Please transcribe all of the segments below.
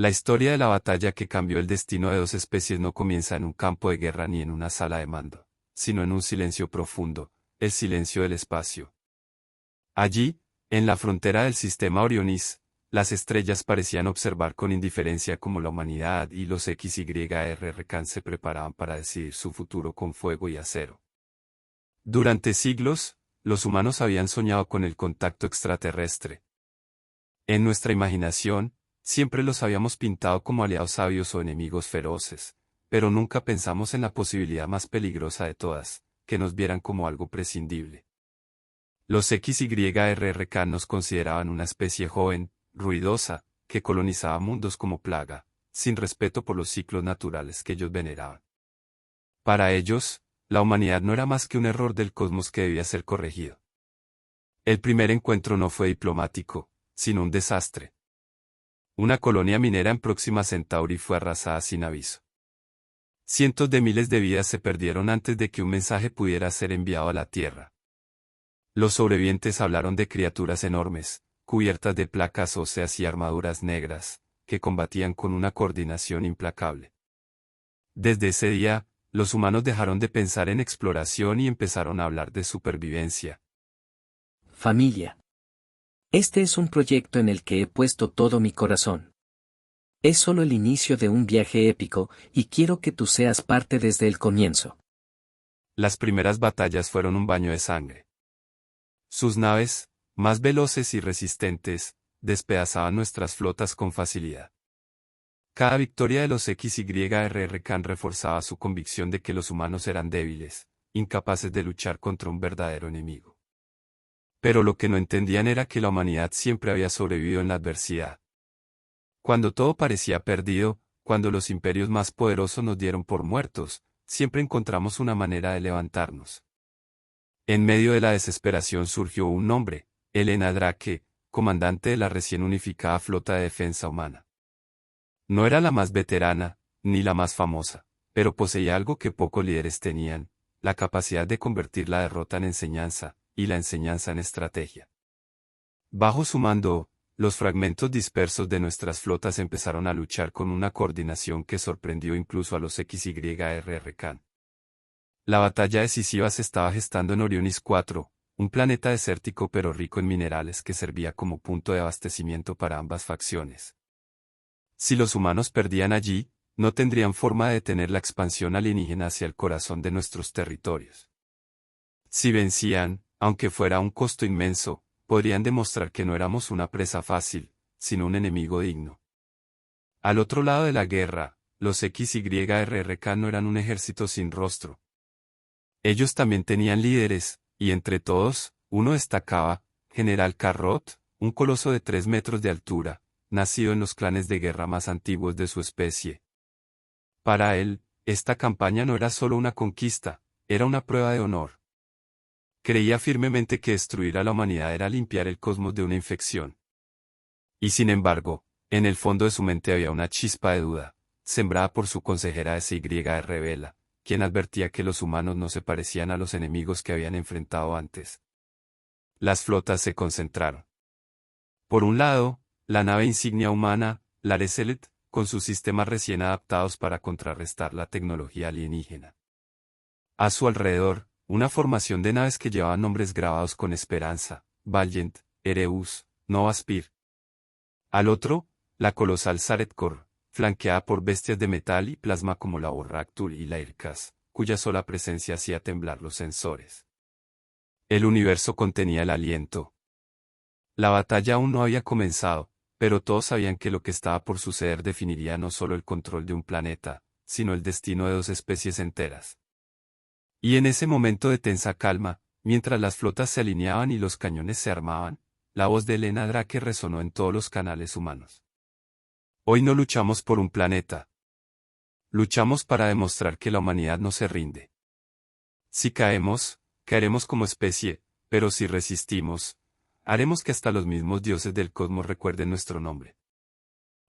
La historia de la batalla que cambió el destino de dos especies no comienza en un campo de guerra ni en una sala de mando, sino en un silencio profundo, el silencio del espacio. Allí, en la frontera del sistema Orionis, las estrellas parecían observar con indiferencia cómo la humanidad y los XYR se preparaban para decidir su futuro con fuego y acero. Durante siglos, los humanos habían soñado con el contacto extraterrestre. En nuestra imaginación, siempre los habíamos pintado como aliados sabios o enemigos feroces, pero nunca pensamos en la posibilidad más peligrosa de todas, que nos vieran como algo prescindible. Los XYRRK nos consideraban una especie joven, ruidosa, que colonizaba mundos como plaga, sin respeto por los ciclos naturales que ellos veneraban. Para ellos, la humanidad no era más que un error del cosmos que debía ser corregido. El primer encuentro no fue diplomático, sino un desastre. Una colonia minera en Próxima Centauri fue arrasada sin aviso. Cientos de miles de vidas se perdieron antes de que un mensaje pudiera ser enviado a la Tierra. Los sobrevivientes hablaron de criaturas enormes, cubiertas de placas óseas y armaduras negras, que combatían con una coordinación implacable. Desde ese día, los humanos dejaron de pensar en exploración y empezaron a hablar de supervivencia. Familia. Este es un proyecto en el que he puesto todo mi corazón. Es solo el inicio de un viaje épico, y quiero que tú seas parte desde el comienzo. Las primeras batallas fueron un baño de sangre. Sus naves, más veloces y resistentes, despedazaban nuestras flotas con facilidad. Cada victoria de los XYRRK reforzaba su convicción de que los humanos eran débiles, incapaces de luchar contra un verdadero enemigo. Pero lo que no entendían era que la humanidad siempre había sobrevivido en la adversidad. Cuando todo parecía perdido, cuando los imperios más poderosos nos dieron por muertos, siempre encontramos una manera de levantarnos. En medio de la desesperación surgió un hombre, Elena Drake, comandante de la recién unificada flota de defensa humana. No era la más veterana, ni la más famosa, pero poseía algo que pocos líderes tenían, la capacidad de convertir la derrota en enseñanza, y la enseñanza en estrategia. Bajo su mando, los fragmentos dispersos de nuestras flotas empezaron a luchar con una coordinación que sorprendió incluso a los XYRRK. La batalla decisiva se estaba gestando en Orionis 4, un planeta desértico pero rico en minerales que servía como punto de abastecimiento para ambas facciones. Si los humanos perdían allí, no tendrían forma de detener la expansión alienígena hacia el corazón de nuestros territorios. Si vencían, aunque fuera a un costo inmenso, podrían demostrar que no éramos una presa fácil, sino un enemigo digno. Al otro lado de la guerra, los XYRRK no eran un ejército sin rostro. Ellos también tenían líderes, y entre todos, uno destacaba, General Carrot, un coloso de 3 metros de altura, nacido en los clanes de guerra más antiguos de su especie. Para él, esta campaña no era solo una conquista, era una prueba de honor. Creía firmemente que destruir a la humanidad era limpiar el cosmos de una infección. Y sin embargo, en el fondo de su mente había una chispa de duda, sembrada por su consejera SYR Vela, quien advertía que los humanos no se parecían a los enemigos que habían enfrentado antes. Las flotas se concentraron. Por un lado, la nave insignia humana, la Reselet, con sus sistemas recién adaptados para contrarrestar la tecnología alienígena. A su alrededor, una formación de naves que llevaban nombres grabados con esperanza, Valiant, Erebus, Nova Spear. Al otro, la colosal Saretkor, flanqueada por bestias de metal y plasma como la Borractul y la Irkas, cuya sola presencia hacía temblar los sensores. El universo contenía el aliento. La batalla aún no había comenzado, pero todos sabían que lo que estaba por suceder definiría no solo el control de un planeta, sino el destino de dos especies enteras. Y en ese momento de tensa calma, mientras las flotas se alineaban y los cañones se armaban, la voz de Elena Drake resonó en todos los canales humanos. Hoy no luchamos por un planeta. Luchamos para demostrar que la humanidad no se rinde. Si caemos, caeremos como especie, pero si resistimos, haremos que hasta los mismos dioses del cosmos recuerden nuestro nombre.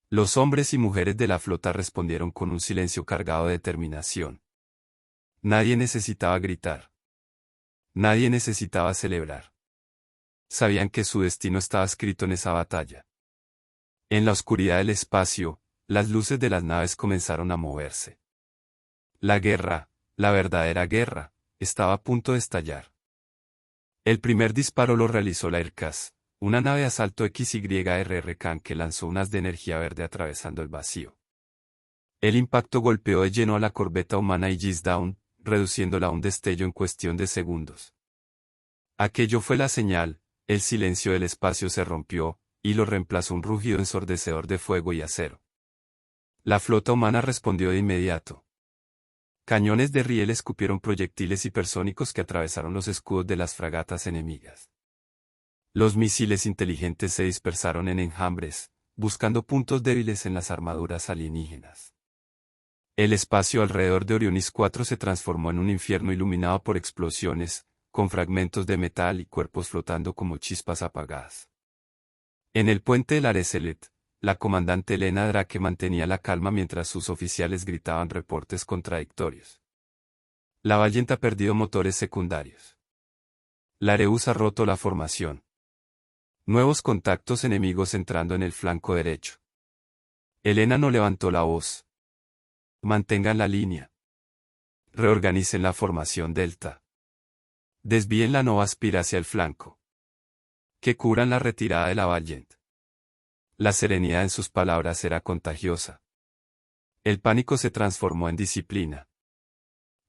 Los hombres y mujeres de la flota respondieron con un silencio cargado de determinación. Nadie necesitaba gritar. Nadie necesitaba celebrar. Sabían que su destino estaba escrito en esa batalla. En la oscuridad del espacio, las luces de las naves comenzaron a moverse. La guerra, la verdadera guerra, estaba a punto de estallar. El primer disparo lo realizó la IRCAS, una nave de asalto XYRR Khan que lanzó un haz de energía verde atravesando el vacío. El impacto golpeó de lleno a la corbeta humana Aegis Dawn, reduciéndola a un destello en cuestión de segundos. Aquello fue la señal, el silencio del espacio se rompió, y lo reemplazó un rugido ensordecedor de fuego y acero. La flota humana respondió de inmediato. Cañones de riel escupieron proyectiles hipersónicos que atravesaron los escudos de las fragatas enemigas. Los misiles inteligentes se dispersaron en enjambres, buscando puntos débiles en las armaduras alienígenas. El espacio alrededor de Orionis 4 se transformó en un infierno iluminado por explosiones, con fragmentos de metal y cuerpos flotando como chispas apagadas. En el puente del Areselet, la comandante Elena Drake mantenía la calma mientras sus oficiales gritaban reportes contradictorios. La Valiant ha perdido motores secundarios. La Areus ha roto la formación. Nuevos contactos enemigos entrando en el flanco derecho. Elena no levantó la voz. Mantengan la línea. Reorganicen la formación delta. Desvíen la Nova Spire hacia el flanco. Que cubran la retirada de la Valiant. La serenidad en sus palabras era contagiosa. El pánico se transformó en disciplina.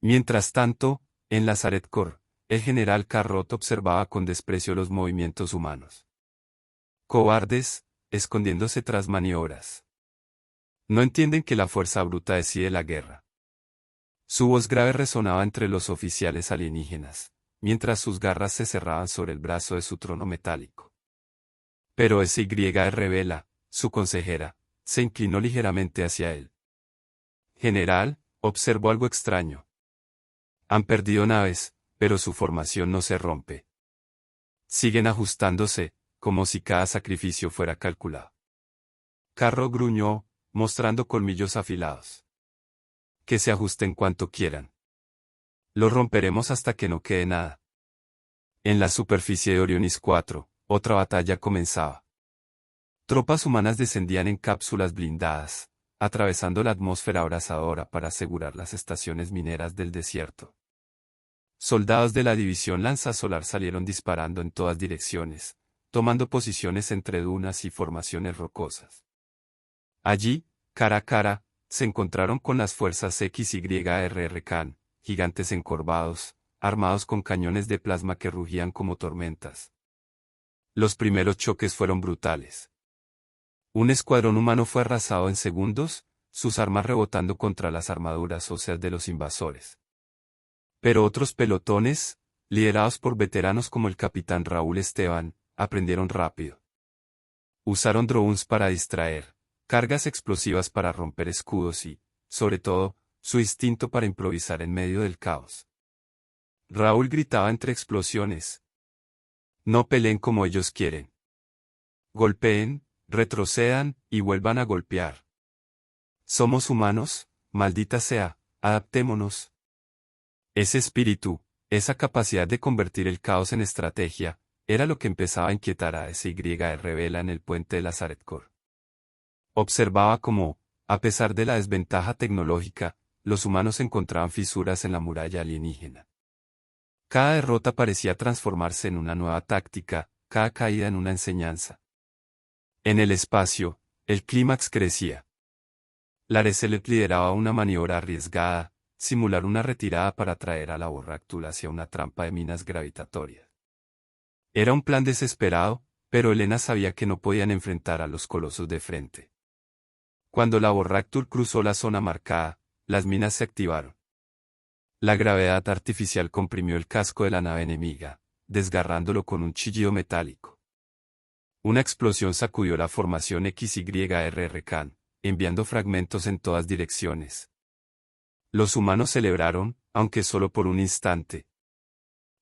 Mientras tanto, en Lazaret Corps, el general Carrot observaba con desprecio los movimientos humanos. Cobardes, escondiéndose tras maniobras. No entienden que la fuerza bruta decide la guerra. Su voz grave resonaba entre los oficiales alienígenas, mientras sus garras se cerraban sobre el brazo de su trono metálico. Pero SYR, su consejera, se inclinó ligeramente hacia él. General, observó algo extraño. Han perdido naves, pero su formación no se rompe. Siguen ajustándose, como si cada sacrificio fuera calculado. Carro gruñó, mostrando colmillos afilados. Que se ajusten cuanto quieran. Los romperemos hasta que no quede nada. En la superficie de Orionis 4, otra batalla comenzaba. Tropas humanas descendían en cápsulas blindadas, atravesando la atmósfera abrasadora para asegurar las estaciones mineras del desierto. Soldados de la división Lanza Solar salieron disparando en todas direcciones, tomando posiciones entre dunas y formaciones rocosas. Allí, cara a cara, se encontraron con las fuerzas XYRR Khan, gigantes encorvados, armados con cañones de plasma que rugían como tormentas. Los primeros choques fueron brutales. Un escuadrón humano fue arrasado en segundos, sus armas rebotando contra las armaduras óseas de los invasores. Pero otros pelotones, liderados por veteranos como el capitán Raúl Esteban, aprendieron rápido. Usaron drones para distraer, cargas explosivas para romper escudos y, sobre todo, su instinto para improvisar en medio del caos. Raúl gritaba entre explosiones. No peleen como ellos quieren. Golpeen, retrocedan y vuelvan a golpear. Somos humanos, maldita sea, adaptémonos. Ese espíritu, esa capacidad de convertir el caos en estrategia, era lo que empezaba a inquietar a SYR en el puente de Lazaret Corps. Observaba cómo, a pesar de la desventaja tecnológica, los humanos encontraban fisuras en la muralla alienígena. Cada derrota parecía transformarse en una nueva táctica, cada caída en una enseñanza. En el espacio, el clímax crecía. Lareselet lideraba una maniobra arriesgada, simular una retirada para traer a la Voractul hacia una trampa de minas gravitatorias. Era un plan desesperado, pero Elena sabía que no podían enfrentar a los colosos de frente. Cuando la Voractul cruzó la zona marcada, las minas se activaron. La gravedad artificial comprimió el casco de la nave enemiga, desgarrándolo con un chillido metálico. Una explosión sacudió la formación XYRR Khan, enviando fragmentos en todas direcciones. Los humanos celebraron, aunque solo por un instante.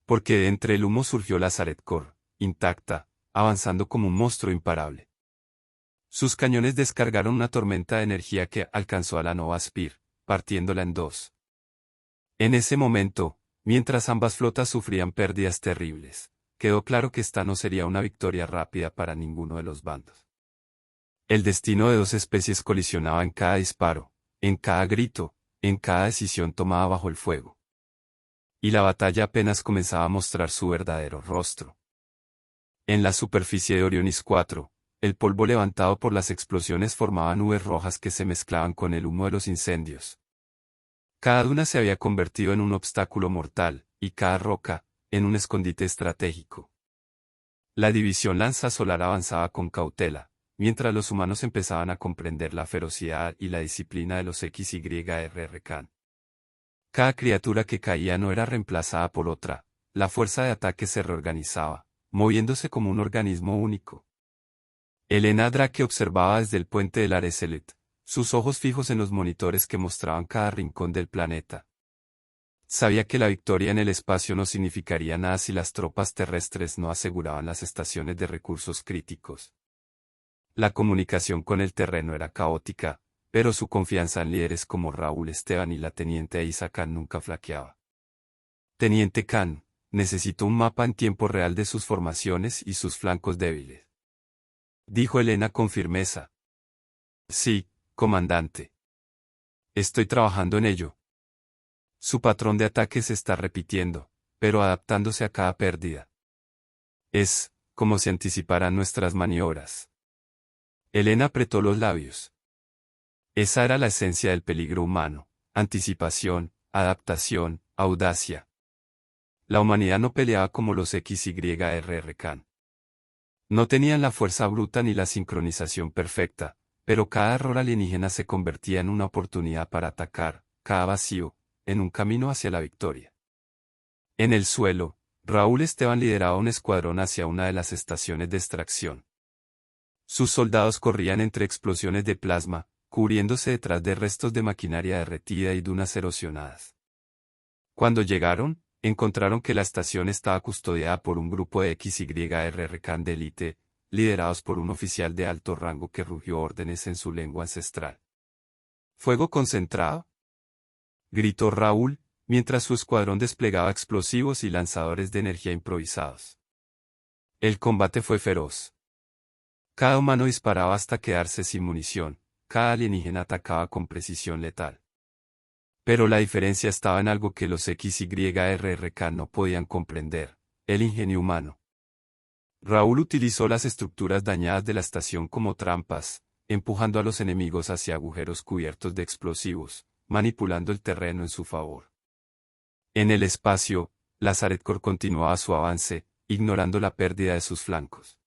Porque de entre el humo surgió Lazaret Corps, intacta, avanzando como un monstruo imparable. Sus cañones descargaron una tormenta de energía que alcanzó a la Nova Spire, partiéndola en dos. En ese momento, mientras ambas flotas sufrían pérdidas terribles, quedó claro que esta no sería una victoria rápida para ninguno de los bandos. El destino de dos especies colisionaba en cada disparo, en cada grito, en cada decisión tomada bajo el fuego. Y la batalla apenas comenzaba a mostrar su verdadero rostro. En la superficie de Orionis 4, el polvo levantado por las explosiones formaba nubes rojas que se mezclaban con el humo de los incendios. Cada duna se había convertido en un obstáculo mortal, y cada roca, en un escondite estratégico. La división Lanza Solar avanzaba con cautela, mientras los humanos empezaban a comprender la ferocidad y la disciplina de los XYRR Khan. Cada criatura que caía no era reemplazada por otra, la fuerza de ataque se reorganizaba, moviéndose como un organismo único. Elena Drake observaba desde el puente del Areselet, sus ojos fijos en los monitores que mostraban cada rincón del planeta. Sabía que la victoria en el espacio no significaría nada si las tropas terrestres no aseguraban las estaciones de recursos críticos. La comunicación con el terreno era caótica, pero su confianza en líderes como Raúl Esteban y la teniente Aisa Khan nunca flaqueaba. Teniente Khan, necesito un mapa en tiempo real de sus formaciones y sus flancos débiles. Dijo Elena con firmeza. Sí, comandante. Estoy trabajando en ello. Su patrón de ataque se está repitiendo, pero adaptándose a cada pérdida. Es, como si anticiparan nuestras maniobras. Elena apretó los labios. Esa era la esencia del peligro humano: anticipación, adaptación, audacia. La humanidad no peleaba como los XYRR Khan. No tenían la fuerza bruta ni la sincronización perfecta, pero cada error alienígena se convertía en una oportunidad para atacar, cada vacío, en un camino hacia la victoria. En el suelo, Raúl Esteban lideraba un escuadrón hacia una de las estaciones de extracción. Sus soldados corrían entre explosiones de plasma, cubriéndose detrás de restos de maquinaria derretida y dunas erosionadas. Cuando llegaron, encontraron que la estación estaba custodiada por un grupo de XYRR Khan de élite, liderados por un oficial de alto rango que rugió órdenes en su lengua ancestral. ¿Fuego concentrado?, gritó Raúl, mientras su escuadrón desplegaba explosivos y lanzadores de energía improvisados. El combate fue feroz. Cada humano disparaba hasta quedarse sin munición, cada alienígena atacaba con precisión letal. Pero la diferencia estaba en algo que los XYRR no podían comprender: el ingenio humano. Raúl utilizó las estructuras dañadas de la estación como trampas, empujando a los enemigos hacia agujeros cubiertos de explosivos, manipulando el terreno en su favor. En el espacio, Lazaret Corps continuaba su avance, ignorando la pérdida de sus flancos.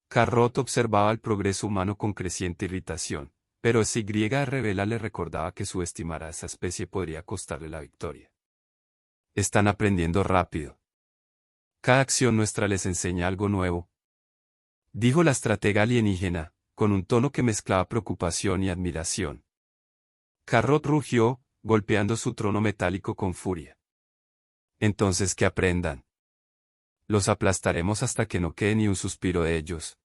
Carrot observaba el progreso humano con creciente irritación, pero SYRR le recordaba que subestimar a esa especie podría costarle la victoria. Están aprendiendo rápido. Cada acción nuestra les enseña algo nuevo, dijo la estratega alienígena, con un tono que mezclaba preocupación y admiración. Carrot rugió, golpeando su trono metálico con furia. Entonces que aprendan. Los aplastaremos hasta que no quede ni un suspiro de ellos.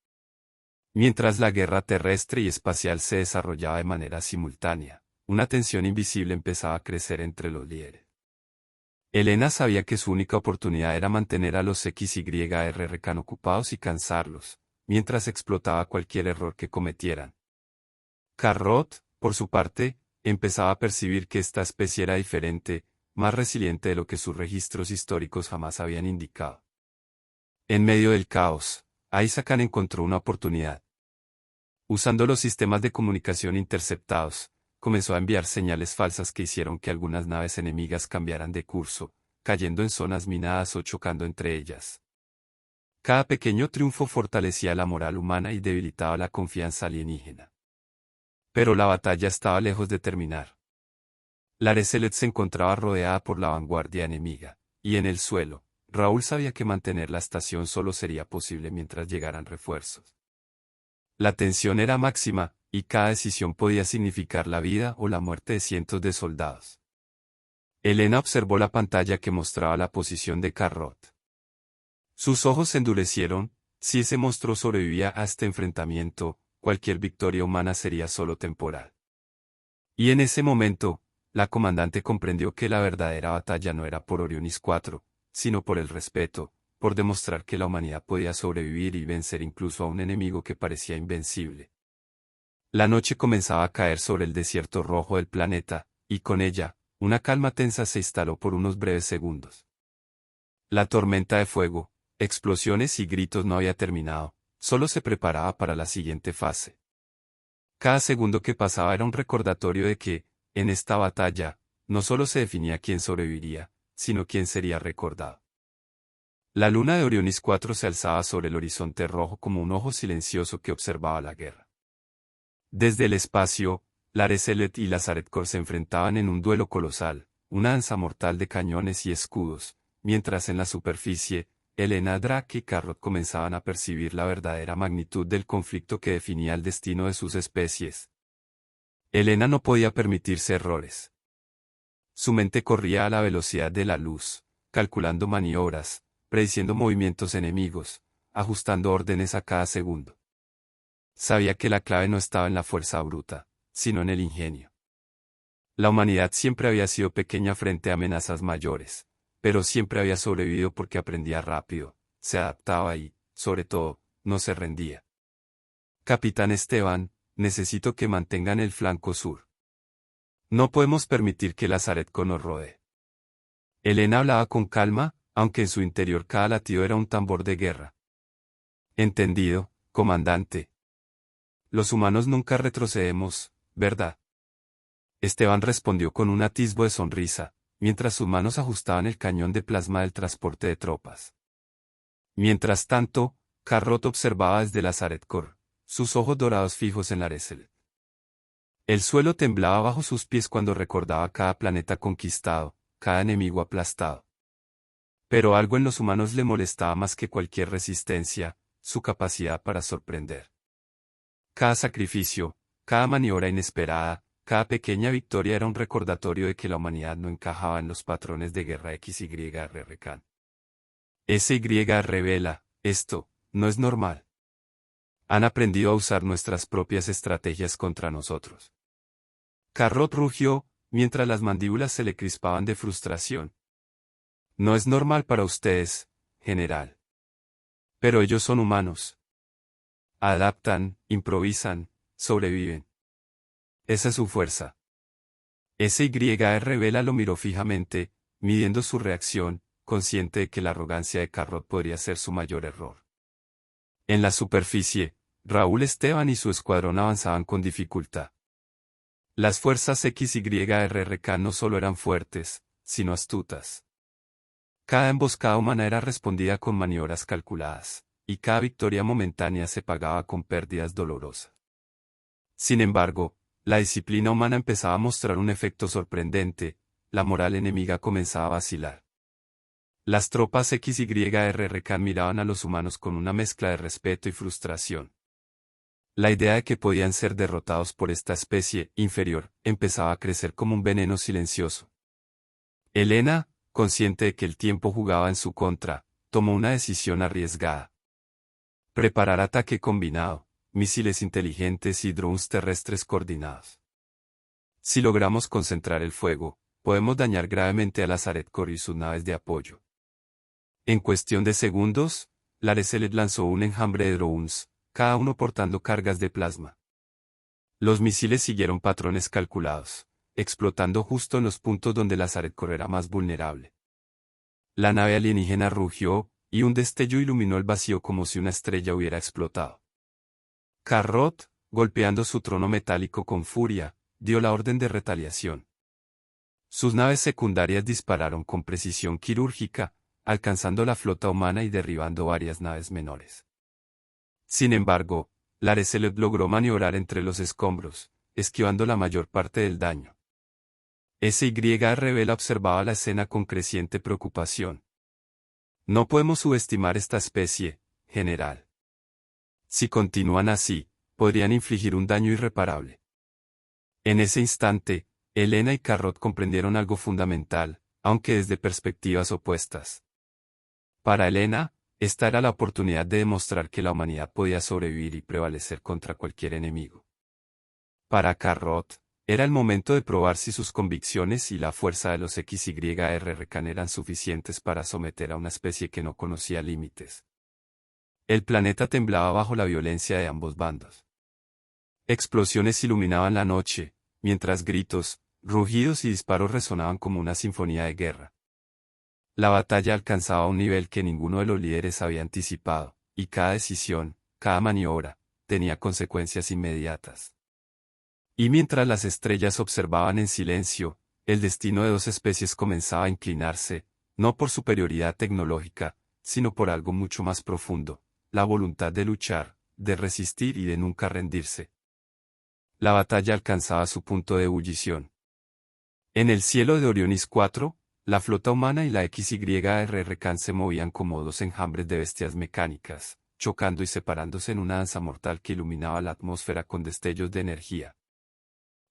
Mientras la guerra terrestre y espacial se desarrollaba de manera simultánea, una tensión invisible empezaba a crecer entre los líderes. Elena sabía que su única oportunidad era mantener a los XYRR Khan ocupados y cansarlos, mientras explotaba cualquier error que cometieran. Carrot, por su parte, empezaba a percibir que esta especie era diferente, más resiliente de lo que sus registros históricos jamás habían indicado. En medio del caos, Aisa Khan encontró una oportunidad. Usando los sistemas de comunicación interceptados, comenzó a enviar señales falsas que hicieron que algunas naves enemigas cambiaran de curso, cayendo en zonas minadas o chocando entre ellas. Cada pequeño triunfo fortalecía la moral humana y debilitaba la confianza alienígena. Pero la batalla estaba lejos de terminar. La Areselet se encontraba rodeada por la vanguardia enemiga, y en el suelo, Raúl sabía que mantener la estación solo sería posible mientras llegaran refuerzos. La tensión era máxima, y cada decisión podía significar la vida o la muerte de cientos de soldados. Elena observó la pantalla que mostraba la posición de Carrot. Sus ojos se endurecieron. Si ese monstruo sobrevivía a este enfrentamiento, cualquier victoria humana sería solo temporal. Y en ese momento, la comandante comprendió que la verdadera batalla no era por Orionis 4, sino por el respeto, por demostrar que la humanidad podía sobrevivir y vencer incluso a un enemigo que parecía invencible. La noche comenzaba a caer sobre el desierto rojo del planeta, y con ella, una calma tensa se instaló por unos breves segundos. La tormenta de fuego, explosiones y gritos no había terminado, solo se preparaba para la siguiente fase. Cada segundo que pasaba era un recordatorio de que, en esta batalla, no solo se definía quién sobreviviría, sino quién sería recordado. La luna de Orionis 4 se alzaba sobre el horizonte rojo como un ojo silencioso que observaba la guerra. Desde el espacio, Lareselet y Lazaretkor se enfrentaban en un duelo colosal, una danza mortal de cañones y escudos, mientras en la superficie, Helena, Drake y Carrot comenzaban a percibir la verdadera magnitud del conflicto que definía el destino de sus especies. Helena no podía permitirse errores. Su mente corría a la velocidad de la luz, calculando maniobras, prediciendo movimientos enemigos, ajustando órdenes a cada segundo. Sabía que la clave no estaba en la fuerza bruta, sino en el ingenio. La humanidad siempre había sido pequeña frente a amenazas mayores, pero siempre había sobrevivido porque aprendía rápido, se adaptaba y, sobre todo, no se rendía. Capitán Esteban, necesito que mantengan el flanco sur. No podemos permitir que Lazaretko nos rodee. Helena hablaba con calma, aunque en su interior cada latido era un tambor de guerra. Entendido, comandante. Los humanos nunca retrocedemos, ¿verdad? Esteban respondió con un atisbo de sonrisa, mientras sus manos ajustaban el cañón de plasma del transporte de tropas. Mientras tanto, Carrot observaba desde Lazaretkor, sus ojos dorados fijos en Lareselet. El suelo temblaba bajo sus pies cuando recordaba cada planeta conquistado, cada enemigo aplastado. Pero algo en los humanos le molestaba más que cualquier resistencia, su capacidad para sorprender. Cada sacrificio, cada maniobra inesperada, cada pequeña victoria era un recordatorio de que la humanidad no encajaba en los patrones de guerra XYR-Recan. SY revela, esto, no es normal. Han aprendido a usar nuestras propias estrategias contra nosotros. Carrot rugió, mientras las mandíbulas se le crispaban de frustración. No es normal para ustedes, general. Pero ellos son humanos. Adaptan, improvisan, sobreviven. Esa es su fuerza. SYR Vela lo miró fijamente, midiendo su reacción, consciente de que la arrogancia de Carrot podría ser su mayor error. En la superficie, Raúl Esteban y su escuadrón avanzaban con dificultad. Las fuerzas XYRRK no solo eran fuertes, sino astutas. Cada emboscada humana era respondida con maniobras calculadas, y cada victoria momentánea se pagaba con pérdidas dolorosas. Sin embargo, la disciplina humana empezaba a mostrar un efecto sorprendente, la moral enemiga comenzaba a vacilar. Las tropas XYRRK miraban a los humanos con una mezcla de respeto y frustración. La idea de que podían ser derrotados por esta especie inferior empezaba a crecer como un veneno silencioso. Helena, consciente de que el tiempo jugaba en su contra, tomó una decisión arriesgada. Preparar ataque combinado, misiles inteligentes y drones terrestres coordinados. Si logramos concentrar el fuego, podemos dañar gravemente a Lazaretkor y sus naves de apoyo. En cuestión de segundos, Lareselet lanzó un enjambre de drones, cada uno portando cargas de plasma. Los misiles siguieron patrones calculados, explotando justo en los puntos donde Lazaretkor era más vulnerable. La nave alienígena rugió, y un destello iluminó el vacío como si una estrella hubiera explotado. Carrot, golpeando su trono metálico con furia, dio la orden de retaliación. Sus naves secundarias dispararon con precisión quirúrgica, alcanzando la flota humana y derribando varias naves menores. Sin embargo, Lareselet logró maniobrar entre los escombros, esquivando la mayor parte del daño. SYR Vela observaba la escena con creciente preocupación. No podemos subestimar esta especie, general. Si continúan así, podrían infligir un daño irreparable. En ese instante, Helena y Carrot comprendieron algo fundamental, aunque desde perspectivas opuestas. Para Helena, esta era la oportunidad de demostrar que la humanidad podía sobrevivir y prevalecer contra cualquier enemigo. Para Carrot, era el momento de probar si sus convicciones y la fuerza de los XYRRK eran suficientes para someter a una especie que no conocía límites. El planeta temblaba bajo la violencia de ambos bandos. Explosiones iluminaban la noche, mientras gritos, rugidos y disparos resonaban como una sinfonía de guerra. La batalla alcanzaba un nivel que ninguno de los líderes había anticipado, y cada decisión, cada maniobra, tenía consecuencias inmediatas. Y mientras las estrellas observaban en silencio, el destino de dos especies comenzaba a inclinarse, no por superioridad tecnológica, sino por algo mucho más profundo, la voluntad de luchar, de resistir y de nunca rendirse. La batalla alcanzaba su punto de ebullición. En el cielo de Orionis 4, la flota humana y la XYR Khan se movían como dos enjambres de bestias mecánicas, chocando y separándose en una danza mortal que iluminaba la atmósfera con destellos de energía.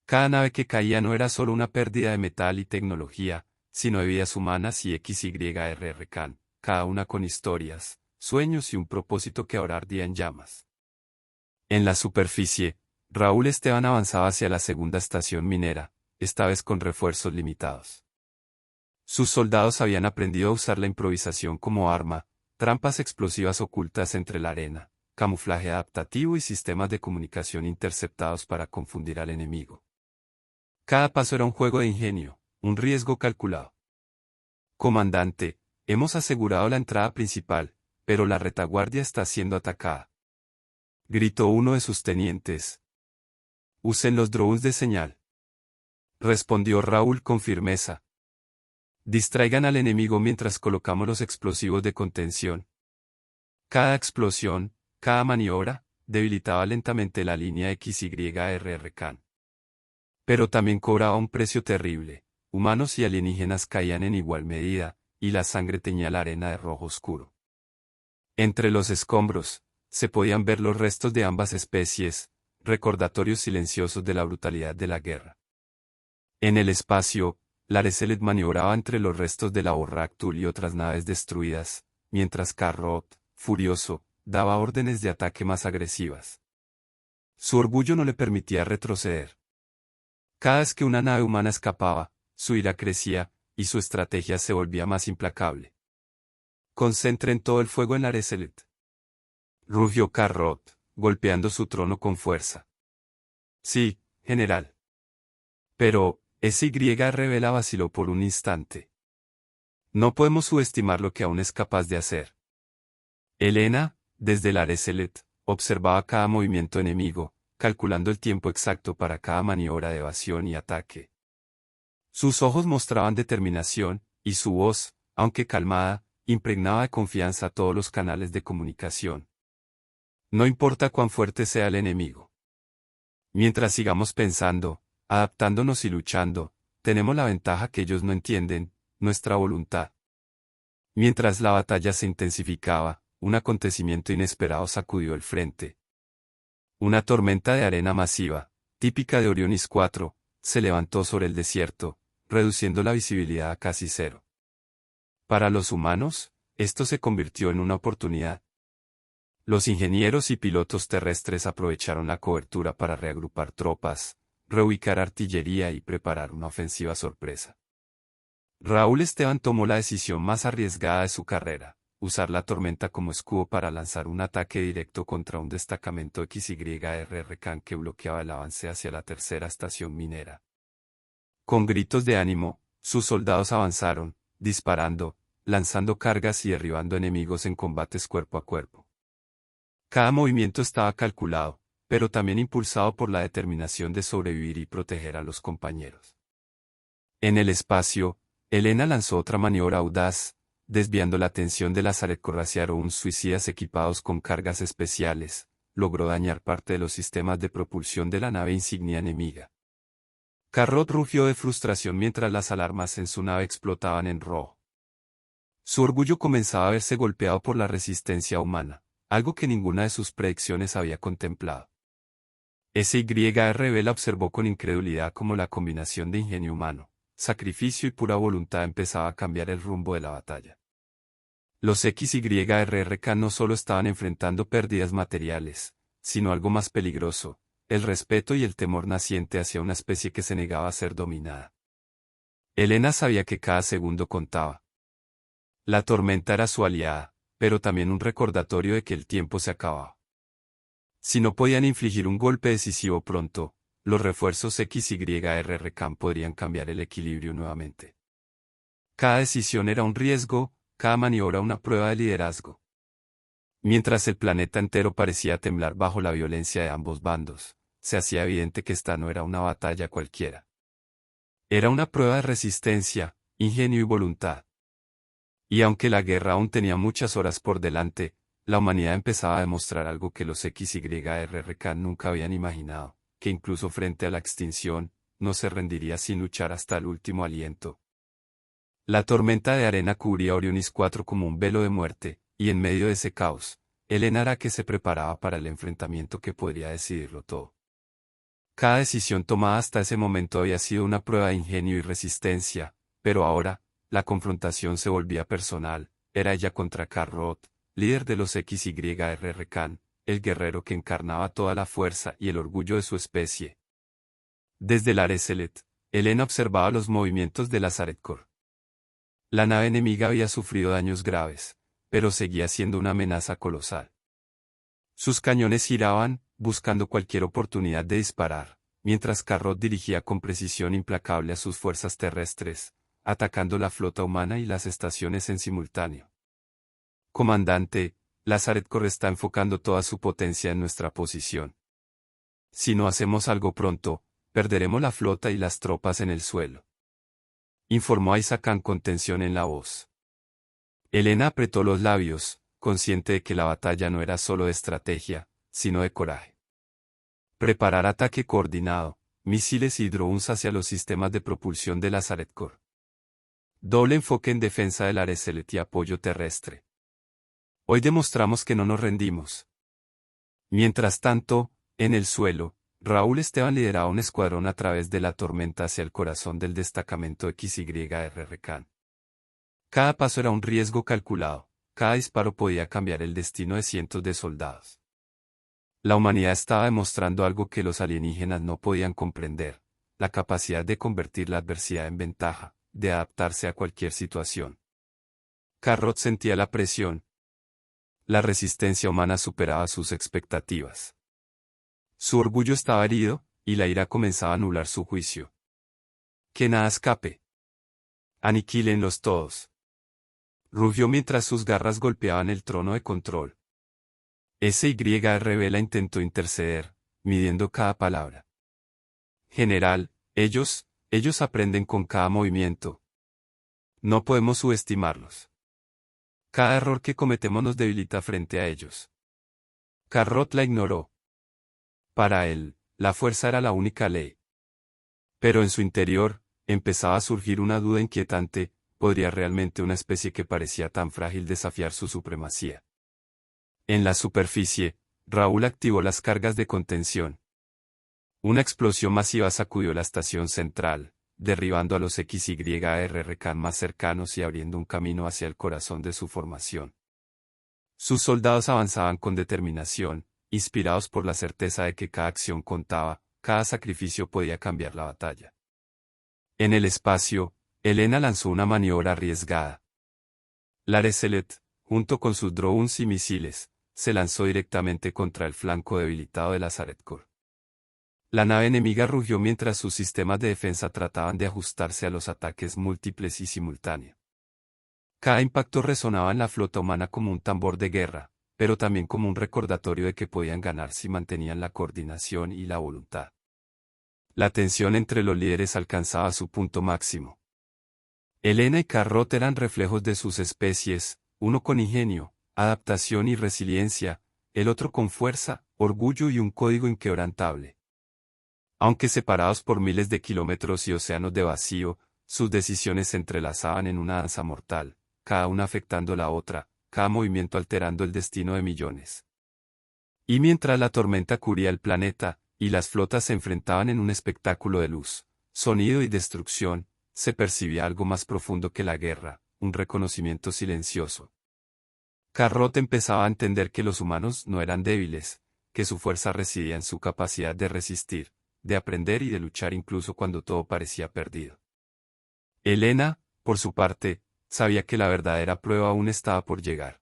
Cada nave que caía no era solo una pérdida de metal y tecnología, sino de vidas humanas y XYR Khan, cada una con historias, sueños y un propósito que ahora ardía en llamas. En la superficie, Raúl Esteban avanzaba hacia la segunda estación minera, esta vez con refuerzos limitados. Sus soldados habían aprendido a usar la improvisación como arma, trampas explosivas ocultas entre la arena, camuflaje adaptativo y sistemas de comunicación interceptados para confundir al enemigo. Cada paso era un juego de ingenio, un riesgo calculado. Comandante, hemos asegurado la entrada principal, pero la retaguardia está siendo atacada. Gritó uno de sus tenientes. Usen los drones de señal. Respondió Raúl con firmeza. Distraigan al enemigo mientras colocamos los explosivos de contención. Cada explosión, cada maniobra, debilitaba lentamente la línea XYR Khan. Pero también cobraba un precio terrible. Humanos y alienígenas caían en igual medida, y la sangre teñía la arena de rojo oscuro. Entre los escombros, se podían ver los restos de ambas especies, recordatorios silenciosos de la brutalidad de la guerra. En el espacio, la Areselet maniobraba entre los restos de la Borractul y otras naves destruidas, mientras Carrot, furioso, daba órdenes de ataque más agresivas. Su orgullo no le permitía retroceder. Cada vez que una nave humana escapaba, su ira crecía, y su estrategia se volvía más implacable. Concentren todo el fuego en la Areselet. Rugió Carrot, golpeando su trono con fuerza. Sí, general. Pero, SYR vaciló por un instante. No podemos subestimar lo que aún es capaz de hacer. Elena, desde la Areselet, observaba cada movimiento enemigo, calculando el tiempo exacto para cada maniobra de evasión y ataque. Sus ojos mostraban determinación, y su voz, aunque calmada, impregnaba de confianza todos los canales de comunicación. No importa cuán fuerte sea el enemigo. Mientras sigamos pensando, adaptándonos y luchando, tenemos la ventaja que ellos no entienden, nuestra voluntad. Mientras la batalla se intensificaba, un acontecimiento inesperado sacudió el frente. Una tormenta de arena masiva, típica de Orionis 4, se levantó sobre el desierto, reduciendo la visibilidad a casi cero. Para los humanos, esto se convirtió en una oportunidad. Los ingenieros y pilotos terrestres aprovecharon la cobertura para reagrupar tropas, reubicar artillería y preparar una ofensiva sorpresa. Raúl Esteban tomó la decisión más arriesgada de su carrera, usar la tormenta como escudo para lanzar un ataque directo contra un destacamento XYR Khan que bloqueaba el avance hacia la tercera estación minera. Con gritos de ánimo, sus soldados avanzaron, disparando, lanzando cargas y derribando enemigos en combates cuerpo a cuerpo. Cada movimiento estaba calculado, pero también impulsado por la determinación de sobrevivir y proteger a los compañeros. En el espacio, Elena lanzó otra maniobra audaz, desviando la atención de las Arecorraciaroons suicidas equipados con cargas especiales, logró dañar parte de los sistemas de propulsión de la nave insignia enemiga. Carrot rugió de frustración mientras las alarmas en su nave explotaban en rojo. Su orgullo comenzaba a verse golpeado por la resistencia humana, algo que ninguna de sus predicciones había contemplado. SYR la observó con incredulidad como la combinación de ingenio humano, sacrificio y pura voluntad empezaba a cambiar el rumbo de la batalla. Los XYR no solo estaban enfrentando pérdidas materiales, sino algo más peligroso, el respeto y el temor naciente hacia una especie que se negaba a ser dominada. Elena sabía que cada segundo contaba. La tormenta era su aliada, pero también un recordatorio de que el tiempo se acababa. Si no podían infligir un golpe decisivo pronto, los refuerzos XYRR podrían cambiar el equilibrio nuevamente. Cada decisión era un riesgo, cada maniobra una prueba de liderazgo. Mientras el planeta entero parecía temblar bajo la violencia de ambos bandos, se hacía evidente que esta no era una batalla cualquiera. Era una prueba de resistencia, ingenio y voluntad. Y aunque la guerra aún tenía muchas horas por delante, la humanidad empezaba a demostrar algo que los XYRK nunca habían imaginado, que incluso frente a la extinción, no se rendiría sin luchar hasta el último aliento. La tormenta de arena cubría Orionis 4 como un velo de muerte, y en medio de ese caos, Elena Arake se preparaba para el enfrentamiento que podría decidirlo todo. Cada decisión tomada hasta ese momento había sido una prueba de ingenio y resistencia, pero ahora, la confrontación se volvía personal, era ella contra Carrot, líder de los XYRK, el guerrero que encarnaba toda la fuerza y el orgullo de su especie. Desde el Areselet, Elena observaba los movimientos de la Zaretkor. La nave enemiga había sufrido daños graves, pero seguía siendo una amenaza colosal. Sus cañones giraban, buscando cualquier oportunidad de disparar, mientras Carrot dirigía con precisión implacable a sus fuerzas terrestres, atacando la flota humana y las estaciones en simultáneo. Comandante, la Zaretkor está enfocando toda su potencia en nuestra posición. Si no hacemos algo pronto, perderemos la flota y las tropas en el suelo, informó Aizakan con tensión en la voz. Elena apretó los labios, consciente de que la batalla no era solo de estrategia, sino de coraje. Preparar ataque coordinado, misiles y drones hacia los sistemas de propulsión de la Zaretkor. Doble enfoque en defensa del Areselet y apoyo terrestre. Hoy demostramos que no nos rendimos. Mientras tanto, en el suelo, Raúl Esteban lideraba un escuadrón a través de la tormenta hacia el corazón del destacamento XYRK. Cada paso era un riesgo calculado, cada disparo podía cambiar el destino de cientos de soldados. La humanidad estaba demostrando algo que los alienígenas no podían comprender, la capacidad de convertir la adversidad en ventaja, de adaptarse a cualquier situación. Carrot sentía la presión. La resistencia humana superaba sus expectativas. Su orgullo estaba herido, y la ira comenzaba a anular su juicio. Que nada escape. Aniquílenlos todos. Rugió mientras sus garras golpeaban el trono de control. SYR intentó interceder, midiendo cada palabra. General, ellos aprenden con cada movimiento. No podemos subestimarlos. Cada error que cometemos nos debilita frente a ellos. Carrot la ignoró. Para él, la fuerza era la única ley. Pero en su interior, empezaba a surgir una duda inquietante, ¿podría realmente una especie que parecía tan frágil desafiar su supremacía? En la superficie, Raúl activó las cargas de contención. Una explosión masiva sacudió la estación central, derribando a los XYRK más cercanos y abriendo un camino hacia el corazón de su formación. Sus soldados avanzaban con determinación, inspirados por la certeza de que cada acción contaba, cada sacrificio podía cambiar la batalla. En el espacio, Elena lanzó una maniobra arriesgada. La Areselet, junto con sus drones y misiles, se lanzó directamente contra el flanco debilitado de la Zaretkor. La nave enemiga rugió mientras sus sistemas de defensa trataban de ajustarse a los ataques múltiples y simultáneos. Cada impacto resonaba en la flota humana como un tambor de guerra, pero también como un recordatorio de que podían ganar si mantenían la coordinación y la voluntad. La tensión entre los líderes alcanzaba su punto máximo. Elena y Carrot eran reflejos de sus especies, uno con ingenio, adaptación y resiliencia, el otro con fuerza, orgullo y un código inquebrantable. Aunque separados por miles de kilómetros y océanos de vacío, sus decisiones se entrelazaban en una danza mortal, cada una afectando a la otra, cada movimiento alterando el destino de millones. Y mientras la tormenta cubría el planeta, y las flotas se enfrentaban en un espectáculo de luz, sonido y destrucción, se percibía algo más profundo que la guerra, un reconocimiento silencioso. Carrot empezaba a entender que los humanos no eran débiles, que su fuerza residía en su capacidad de resistir, de aprender y de luchar incluso cuando todo parecía perdido. Elena, por su parte, sabía que la verdadera prueba aún estaba por llegar.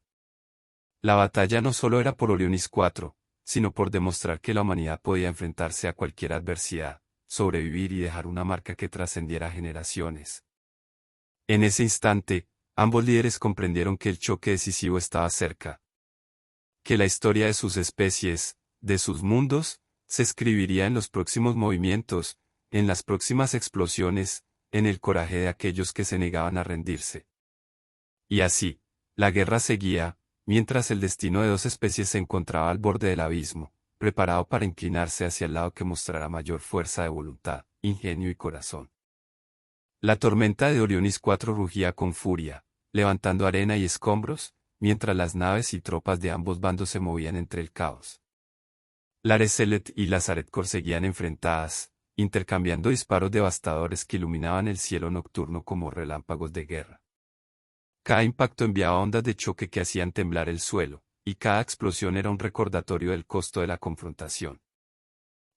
La batalla no solo era por Orionis 4, sino por demostrar que la humanidad podía enfrentarse a cualquier adversidad, sobrevivir y dejar una marca que trascendiera generaciones. En ese instante, ambos líderes comprendieron que el choque decisivo estaba cerca. Que la historia de sus especies, de sus mundos, se escribiría en los próximos movimientos, en las próximas explosiones, en el coraje de aquellos que se negaban a rendirse. Y así, la guerra seguía, mientras el destino de dos especies se encontraba al borde del abismo, preparado para inclinarse hacia el lado que mostrara mayor fuerza de voluntad, ingenio y corazón. La tormenta de Orionis 4 rugía con furia, levantando arena y escombros, mientras las naves y tropas de ambos bandos se movían entre el caos. La Areselet y la Zaretkor seguían enfrentadas, intercambiando disparos devastadores que iluminaban el cielo nocturno como relámpagos de guerra. Cada impacto enviaba ondas de choque que hacían temblar el suelo, y cada explosión era un recordatorio del costo de la confrontación.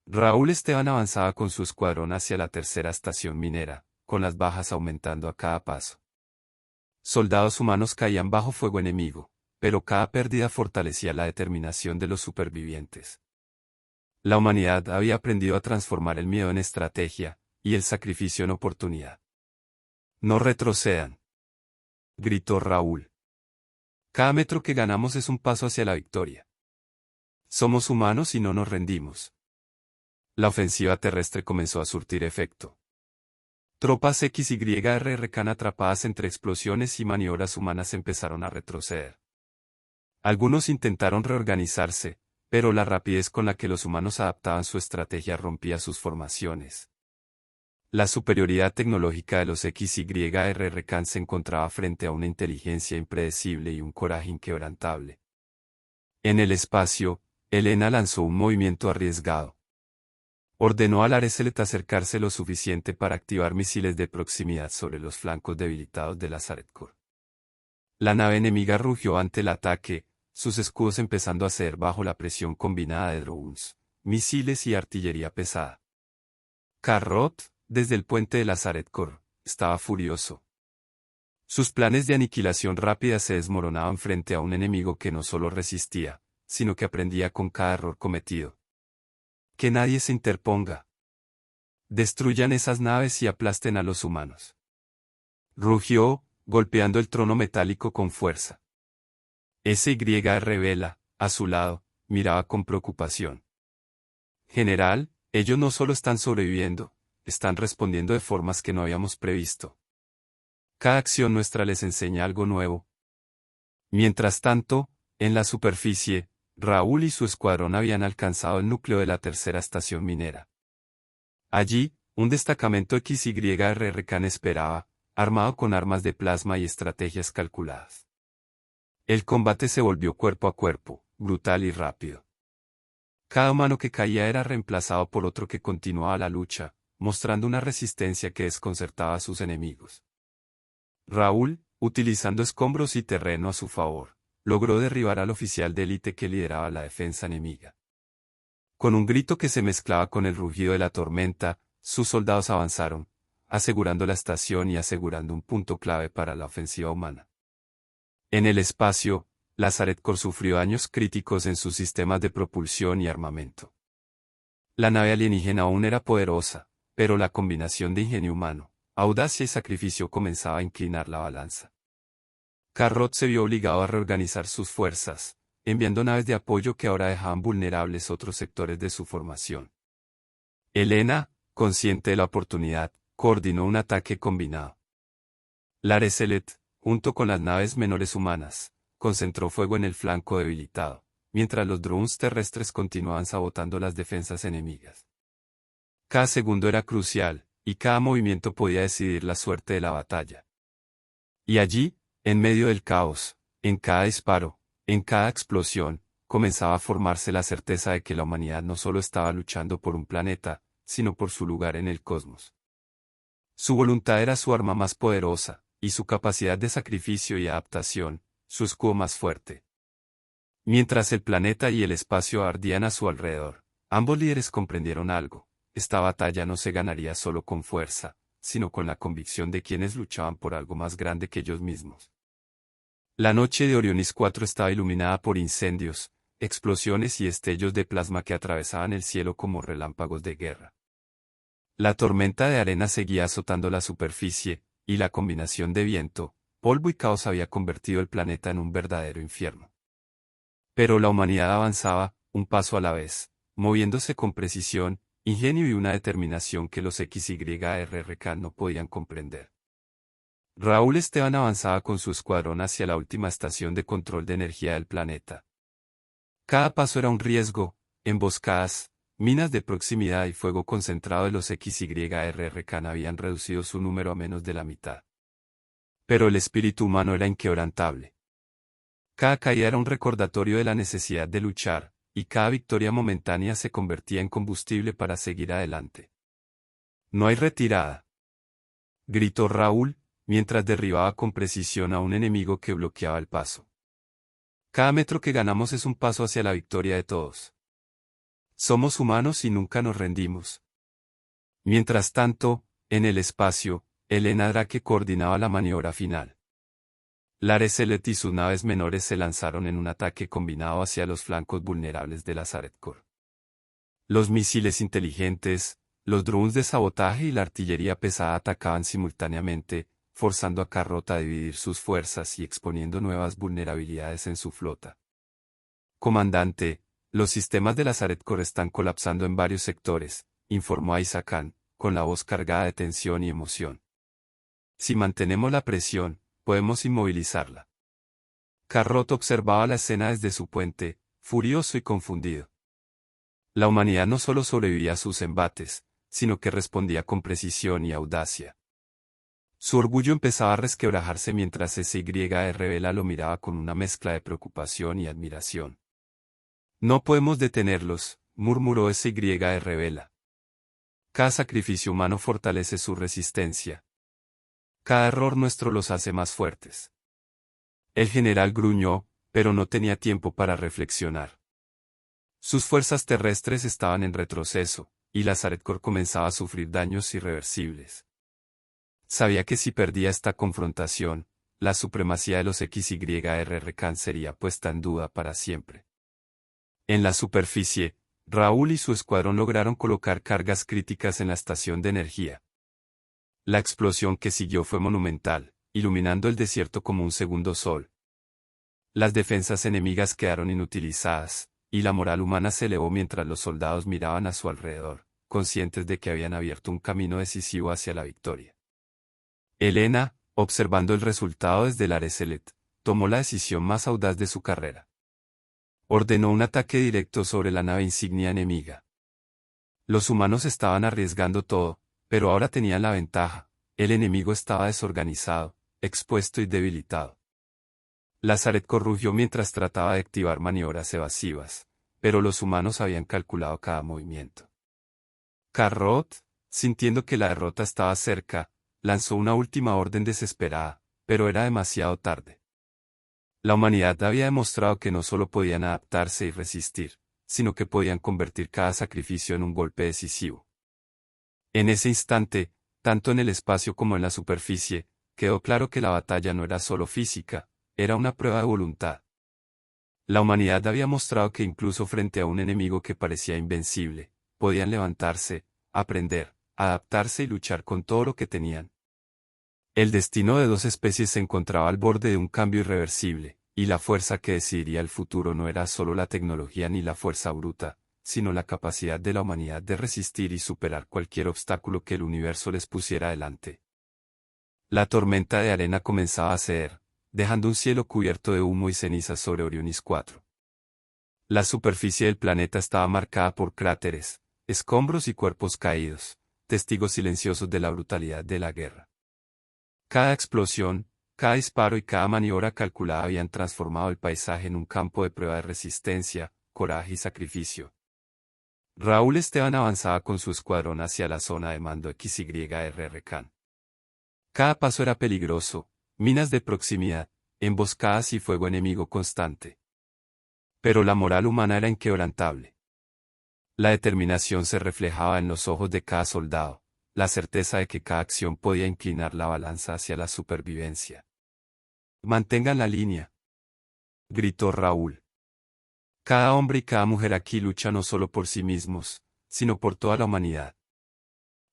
Raúl Esteban avanzaba con su escuadrón hacia la tercera estación minera, con las bajas aumentando a cada paso. Soldados humanos caían bajo fuego enemigo, pero cada pérdida fortalecía la determinación de los supervivientes. La humanidad había aprendido a transformar el miedo en estrategia, y el sacrificio en oportunidad. No retrocedan, gritó Raúl. Cada metro que ganamos es un paso hacia la victoria. Somos humanos y no nos rendimos. La ofensiva terrestre comenzó a surtir efecto. Tropas XYRRK atrapadas entre explosiones y maniobras humanas empezaron a retroceder. Algunos intentaron reorganizarse, pero la rapidez con la que los humanos adaptaban su estrategia rompía sus formaciones. La superioridad tecnológica de los XYRRK se encontraba frente a una inteligencia impredecible y un coraje inquebrantable. En el espacio, Helena lanzó un movimiento arriesgado. Ordenó al Areselet acercarse lo suficiente para activar misiles de proximidad sobre los flancos debilitados de la Zaretkor. La nave enemiga rugió ante el ataque, sus escudos empezando a ceder bajo la presión combinada de drones, misiles y artillería pesada. Carrot, desde el puente de la Zaretkor, estaba furioso. Sus planes de aniquilación rápida se desmoronaban frente a un enemigo que no solo resistía, sino que aprendía con cada error cometido. Que nadie se interponga. Destruyan esas naves y aplasten a los humanos. Rugió, golpeando el trono metálico con fuerza. SYR, a su lado, miraba con preocupación. General, ellos no solo están sobreviviendo, están respondiendo de formas que no habíamos previsto. Cada acción nuestra les enseña algo nuevo. Mientras tanto, en la superficie, Raúl y su escuadrón habían alcanzado el núcleo de la tercera estación minera. Allí, un destacamento XYRRK esperaba, armado con armas de plasma y estrategias calculadas. El combate se volvió cuerpo a cuerpo, brutal y rápido. Cada humano que caía era reemplazado por otro que continuaba la lucha, mostrando una resistencia que desconcertaba a sus enemigos. Raúl, utilizando escombros y terreno a su favor, logró derribar al oficial de élite que lideraba la defensa enemiga. Con un grito que se mezclaba con el rugido de la tormenta, sus soldados avanzaron, asegurando la estación y asegurando un punto clave para la ofensiva humana. En el espacio, la Zaretkor sufrió daños críticos en sus sistemas de propulsión y armamento. La nave alienígena aún era poderosa, pero la combinación de ingenio humano, audacia y sacrificio comenzaba a inclinar la balanza. Carrot se vio obligado a reorganizar sus fuerzas, enviando naves de apoyo que ahora dejaban vulnerables otros sectores de su formación. Helena, consciente de la oportunidad, coordinó un ataque combinado. La Areselet, junto con las naves menores humanas, concentró fuego en el flanco debilitado, mientras los drones terrestres continuaban sabotando las defensas enemigas. Cada segundo era crucial, y cada movimiento podía decidir la suerte de la batalla. Y allí, en medio del caos, en cada disparo, en cada explosión, comenzaba a formarse la certeza de que la humanidad no solo estaba luchando por un planeta, sino por su lugar en el cosmos. Su voluntad era su arma más poderosa, y su capacidad de sacrificio y adaptación, su escudo más fuerte. Mientras el planeta y el espacio ardían a su alrededor, ambos líderes comprendieron algo: esta batalla no se ganaría solo con fuerza, sino con la convicción de quienes luchaban por algo más grande que ellos mismos. La noche de Orionis 4 estaba iluminada por incendios, explosiones y destellos de plasma que atravesaban el cielo como relámpagos de guerra. La tormenta de arena seguía azotando la superficie, y la combinación de viento, polvo y caos había convertido el planeta en un verdadero infierno. Pero la humanidad avanzaba, un paso a la vez, moviéndose con precisión, ingenio y una determinación que los XYRRK no podían comprender. Raúl Esteban avanzaba con su escuadrón hacia la última estación de control de energía del planeta. Cada paso era un riesgo, emboscadas, minas de proximidad y fuego concentrado de los XYRRK habían reducido su número a menos de la mitad. Pero el espíritu humano era inquebrantable. Cada caída era un recordatorio de la necesidad de luchar, y cada victoria momentánea se convertía en combustible para seguir adelante. «No hay retirada», gritó Raúl, mientras derribaba con precisión a un enemigo que bloqueaba el paso. «Cada metro que ganamos es un paso hacia la victoria de todos. Somos humanos y nunca nos rendimos». Mientras tanto, en el espacio, Elena Drake coordinaba la maniobra final. Lareselet y sus naves menores se lanzaron en un ataque combinado hacia los flancos vulnerables de la Sareth Core. Los misiles inteligentes, los drones de sabotaje y la artillería pesada atacaban simultáneamente, forzando a Carrot a dividir sus fuerzas y exponiendo nuevas vulnerabilidades en su flota. «Comandante, los sistemas de la Sareth Core están colapsando en varios sectores», informó Isaac Khan, con la voz cargada de tensión y emoción. «Si mantenemos la presión, podemos inmovilizarla». Carrot observaba la escena desde su puente, furioso y confundido. La humanidad no solo sobrevivía a sus embates, sino que respondía con precisión y audacia. Su orgullo empezaba a resquebrajarse mientras SYR lo miraba con una mezcla de preocupación y admiración. «No podemos detenerlos», murmuró SYR. «Cada sacrificio humano fortalece su resistencia. Cada error nuestro los hace más fuertes». El general gruñó, pero no tenía tiempo para reflexionar. Sus fuerzas terrestres estaban en retroceso, y la Sareth Core comenzaba a sufrir daños irreversibles. Sabía que si perdía esta confrontación, la supremacía de los XYRRK sería puesta en duda para siempre. En la superficie, Raúl y su escuadrón lograron colocar cargas críticas en la estación de energía. La explosión que siguió fue monumental, iluminando el desierto como un segundo sol. Las defensas enemigas quedaron inutilizadas, y la moral humana se elevó mientras los soldados miraban a su alrededor, conscientes de que habían abierto un camino decisivo hacia la victoria. Elena, observando el resultado desde Lareselet, tomó la decisión más audaz de su carrera. Ordenó un ataque directo sobre la nave insignia enemiga. Los humanos estaban arriesgando todo, pero ahora tenían la ventaja. El enemigo estaba desorganizado, expuesto y debilitado. La Sareth Core rugió mientras trataba de activar maniobras evasivas, pero los humanos habían calculado cada movimiento. Carrot, sintiendo que la derrota estaba cerca, lanzó una última orden desesperada, pero era demasiado tarde. La humanidad había demostrado que no solo podían adaptarse y resistir, sino que podían convertir cada sacrificio en un golpe decisivo. En ese instante, tanto en el espacio como en la superficie, quedó claro que la batalla no era solo física, era una prueba de voluntad. La humanidad había mostrado que incluso frente a un enemigo que parecía invencible, podían levantarse, aprender, adaptarse y luchar con todo lo que tenían. El destino de dos especies se encontraba al borde de un cambio irreversible, y la fuerza que decidiría el futuro no era solo la tecnología ni la fuerza bruta, sino la capacidad de la humanidad de resistir y superar cualquier obstáculo que el universo les pusiera delante. La tormenta de arena comenzaba a ceder, dejando un cielo cubierto de humo y cenizas sobre Orionis 4. La superficie del planeta estaba marcada por cráteres, escombros y cuerpos caídos, testigos silenciosos de la brutalidad de la guerra. Cada explosión, cada disparo y cada maniobra calculada habían transformado el paisaje en un campo de prueba de resistencia, coraje y sacrificio. Raúl Esteban avanzaba con su escuadrón hacia la zona de mando XYRRK. Cada paso era peligroso, minas de proximidad, emboscadas y fuego enemigo constante. Pero la moral humana era inquebrantable. La determinación se reflejaba en los ojos de cada soldado, la certeza de que cada acción podía inclinar la balanza hacia la supervivencia. «Mantengan la línea», gritó Raúl. Cada hombre y cada mujer aquí lucha no solo por sí mismos, sino por toda la humanidad.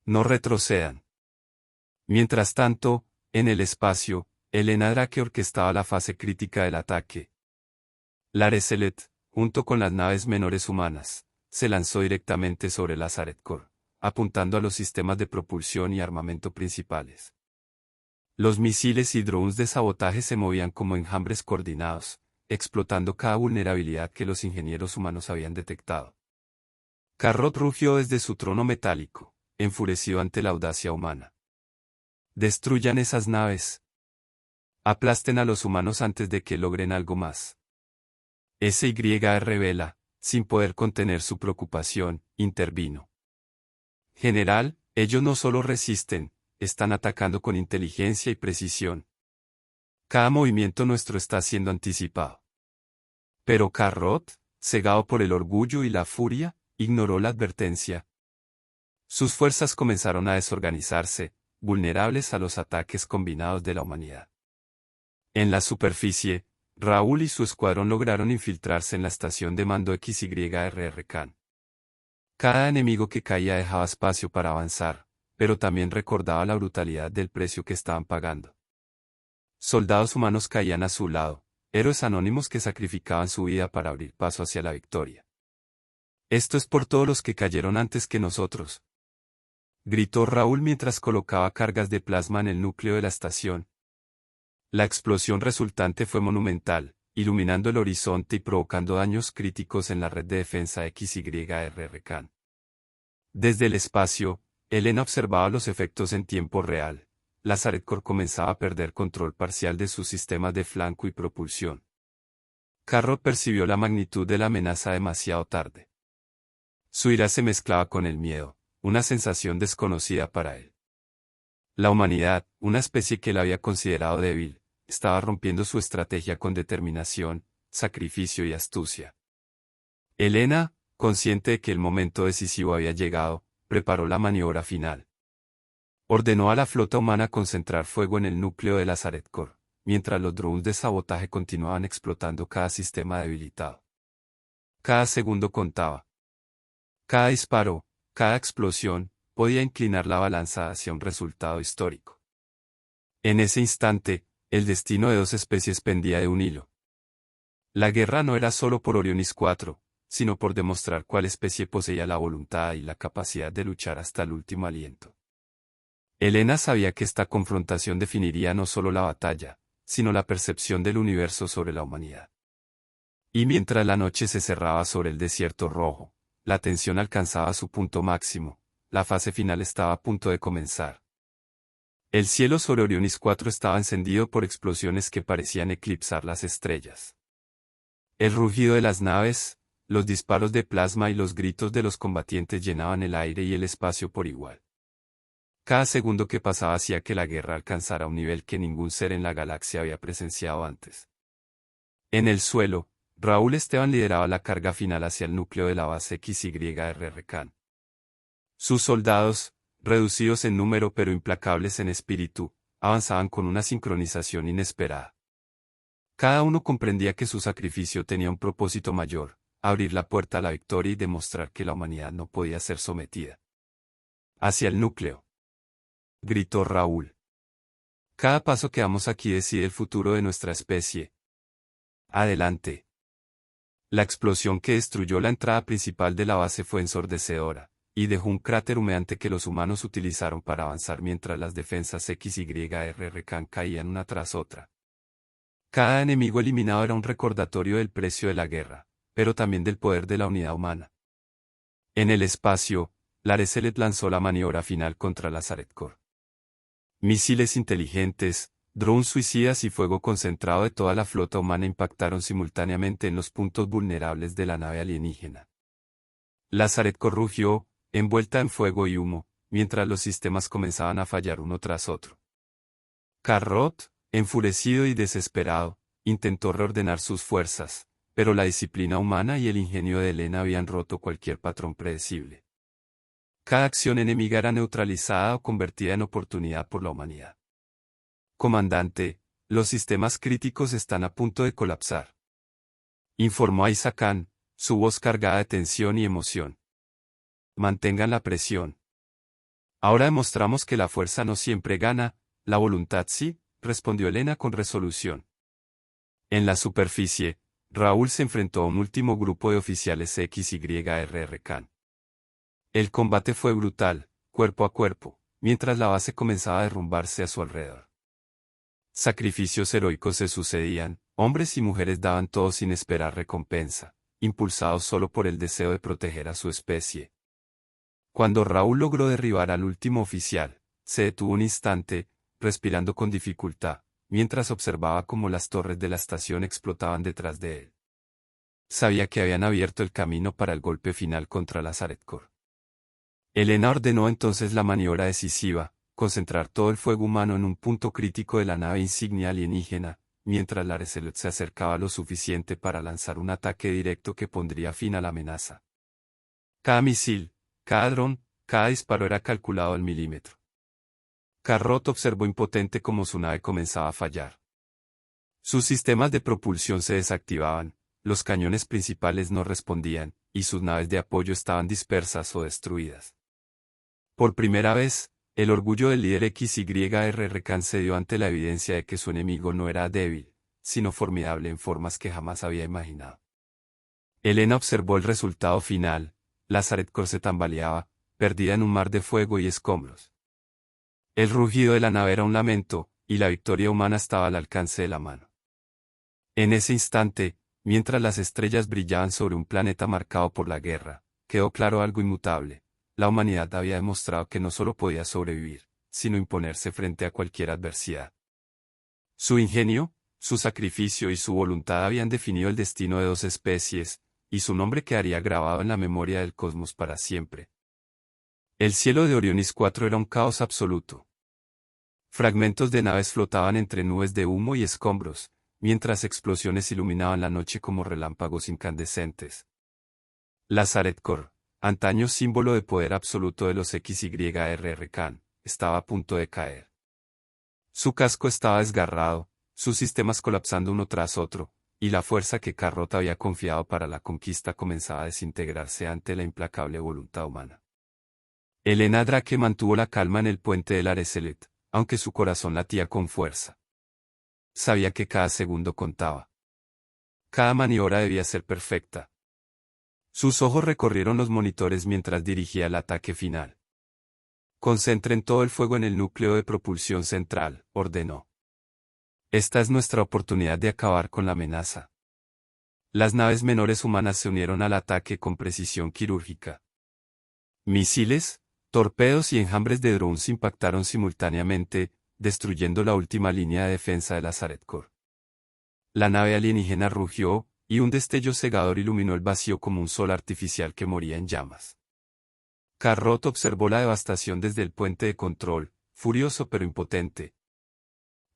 No retrocedan. Mientras tanto, en el espacio, Elena Drake orquestaba la fase crítica del ataque. La Reselet, junto con las naves menores humanas, se lanzó directamente sobre la Lazaret Core, apuntando a los sistemas de propulsión y armamento principales. Los misiles y drones de sabotaje se movían como enjambres coordinados, explotando cada vulnerabilidad que los ingenieros humanos habían detectado. Carrot rugió desde su trono metálico, enfurecido ante la audacia humana. Destruyan esas naves. Aplasten a los humanos antes de que logren algo más. SYR Vela, sin poder contener su preocupación, intervino. General, ellos no solo resisten, están atacando con inteligencia y precisión. Cada movimiento nuestro está siendo anticipado. Pero Carrot, cegado por el orgullo y la furia, ignoró la advertencia. Sus fuerzas comenzaron a desorganizarse, vulnerables a los ataques combinados de la humanidad. En la superficie, Raúl y su escuadrón lograron infiltrarse en la estación de mando XYRR Khan. Cada enemigo que caía dejaba espacio para avanzar, pero también recordaba la brutalidad del precio que estaban pagando. Soldados humanos caían a su lado, héroes anónimos que sacrificaban su vida para abrir paso hacia la victoria. Esto es por todos los que cayeron antes que nosotros, gritó Raúl mientras colocaba cargas de plasma en el núcleo de la estación. La explosión resultante fue monumental, iluminando el horizonte y provocando daños críticos en la red de defensa XYRR Khan. Desde el espacio, Elena observaba los efectos en tiempo real. Lazaret Core comenzaba a perder control parcial de sus sistemas de flanco y propulsión. Carrot percibió la magnitud de la amenaza demasiado tarde. Su ira se mezclaba con el miedo, una sensación desconocida para él. La humanidad, una especie que él había considerado débil, estaba rompiendo su estrategia con determinación, sacrificio y astucia. Elena, consciente de que el momento decisivo había llegado, preparó la maniobra final. Ordenó a la flota humana concentrar fuego en el núcleo de Lazaret Core, mientras los drones de sabotaje continuaban explotando cada sistema debilitado. Cada segundo contaba. Cada disparo, cada explosión, podía inclinar la balanza hacia un resultado histórico. En ese instante, el destino de dos especies pendía de un hilo. La guerra no era solo por Orionis 4, sino por demostrar cuál especie poseía la voluntad y la capacidad de luchar hasta el último aliento. Elena sabía que esta confrontación definiría no solo la batalla, sino la percepción del universo sobre la humanidad. Y mientras la noche se cerraba sobre el desierto rojo, la tensión alcanzaba su punto máximo, la fase final estaba a punto de comenzar. El cielo sobre Orionis 4 estaba encendido por explosiones que parecían eclipsar las estrellas. El rugido de las naves, los disparos de plasma y los gritos de los combatientes llenaban el aire y el espacio por igual. Cada segundo que pasaba hacía que la guerra alcanzara un nivel que ningún ser en la galaxia había presenciado antes. En el suelo, Raúl Esteban lideraba la carga final hacia el núcleo de la base XYRR Khan. Sus soldados, reducidos en número pero implacables en espíritu, avanzaban con una sincronización inesperada. Cada uno comprendía que su sacrificio tenía un propósito mayor, abrir la puerta a la victoria y demostrar que la humanidad no podía ser sometida. Hacia el núcleo, gritó Raúl. Cada paso que damos aquí decide el futuro de nuestra especie. Adelante. La explosión que destruyó la entrada principal de la base fue ensordecedora, y dejó un cráter humeante que los humanos utilizaron para avanzar mientras las defensas XYRR Khan caían una tras otra. Cada enemigo eliminado era un recordatorio del precio de la guerra, pero también del poder de la unidad humana. En el espacio, Lareselet lanzó la maniobra final contra Lazaret Core. Misiles inteligentes, drones suicidas y fuego concentrado de toda la flota humana impactaron simultáneamente en los puntos vulnerables de la nave alienígena. Lazaret Core rugió, envuelta en fuego y humo, mientras los sistemas comenzaban a fallar uno tras otro. Carrot, enfurecido y desesperado, intentó reordenar sus fuerzas, pero la disciplina humana y el ingenio de Elena habían roto cualquier patrón predecible. Cada acción enemiga era neutralizada o convertida en oportunidad por la humanidad. Comandante, los sistemas críticos están a punto de colapsar, informó Isaac Khan, su voz cargada de tensión y emoción. Mantengan la presión. Ahora demostramos que la fuerza no siempre gana, la voluntad sí, respondió Elena con resolución. En la superficie, Raúl se enfrentó a un último grupo de oficiales XYRR Khan. El combate fue brutal, cuerpo a cuerpo, mientras la base comenzaba a derrumbarse a su alrededor. Sacrificios heroicos se sucedían, hombres y mujeres daban todo sin esperar recompensa, impulsados solo por el deseo de proteger a su especie. Cuando Raúl logró derribar al último oficial, se detuvo un instante, respirando con dificultad, mientras observaba cómo las torres de la estación explotaban detrás de él. Sabía que habían abierto el camino para el golpe final contra Lazaret Corps. Elena ordenó entonces la maniobra decisiva, concentrar todo el fuego humano en un punto crítico de la nave insignia alienígena, mientras la Resolute se acercaba lo suficiente para lanzar un ataque directo que pondría fin a la amenaza. Cada misil, cada dron, cada disparo era calculado al milímetro. Carrot observó impotente cómo su nave comenzaba a fallar. Sus sistemas de propulsión se desactivaban, los cañones principales no respondían, y sus naves de apoyo estaban dispersas o destruidas. Por primera vez, el orgullo del líder XYRR Khan cedió ante la evidencia de que su enemigo no era débil, sino formidable en formas que jamás había imaginado. Elena observó el resultado final, Lazaret Corps se tambaleaba, perdida en un mar de fuego y escombros. El rugido de la nave era un lamento, y la victoria humana estaba al alcance de la mano. En ese instante, mientras las estrellas brillaban sobre un planeta marcado por la guerra, quedó claro algo inmutable: la humanidad había demostrado que no solo podía sobrevivir, sino imponerse frente a cualquier adversidad. Su ingenio, su sacrificio y su voluntad habían definido el destino de dos especies, y su nombre quedaría grabado en la memoria del cosmos para siempre. El cielo de Orionis 4 era un caos absoluto. Fragmentos de naves flotaban entre nubes de humo y escombros, mientras explosiones iluminaban la noche como relámpagos incandescentes. Lazaret Corps, antaño símbolo de poder absoluto de los XYRR Khan, estaba a punto de caer. Su casco estaba desgarrado, sus sistemas colapsando uno tras otro, y la fuerza que Carrot había confiado para la conquista comenzaba a desintegrarse ante la implacable voluntad humana. Elena Drake mantuvo la calma en el puente del Areselet, aunque su corazón latía con fuerza. Sabía que cada segundo contaba. Cada maniobra debía ser perfecta. Sus ojos recorrieron los monitores mientras dirigía el ataque final. Concentren todo el fuego en el núcleo de propulsión central, ordenó. Esta es nuestra oportunidad de acabar con la amenaza. Las naves menores humanas se unieron al ataque con precisión quirúrgica. Misiles, torpedos y enjambres de drones impactaron simultáneamente, destruyendo la última línea de defensa de Lazaret Corps. La nave alienígena rugió, y un destello cegador iluminó el vacío como un sol artificial que moría en llamas. Carrot observó la devastación desde el puente de control, furioso pero impotente.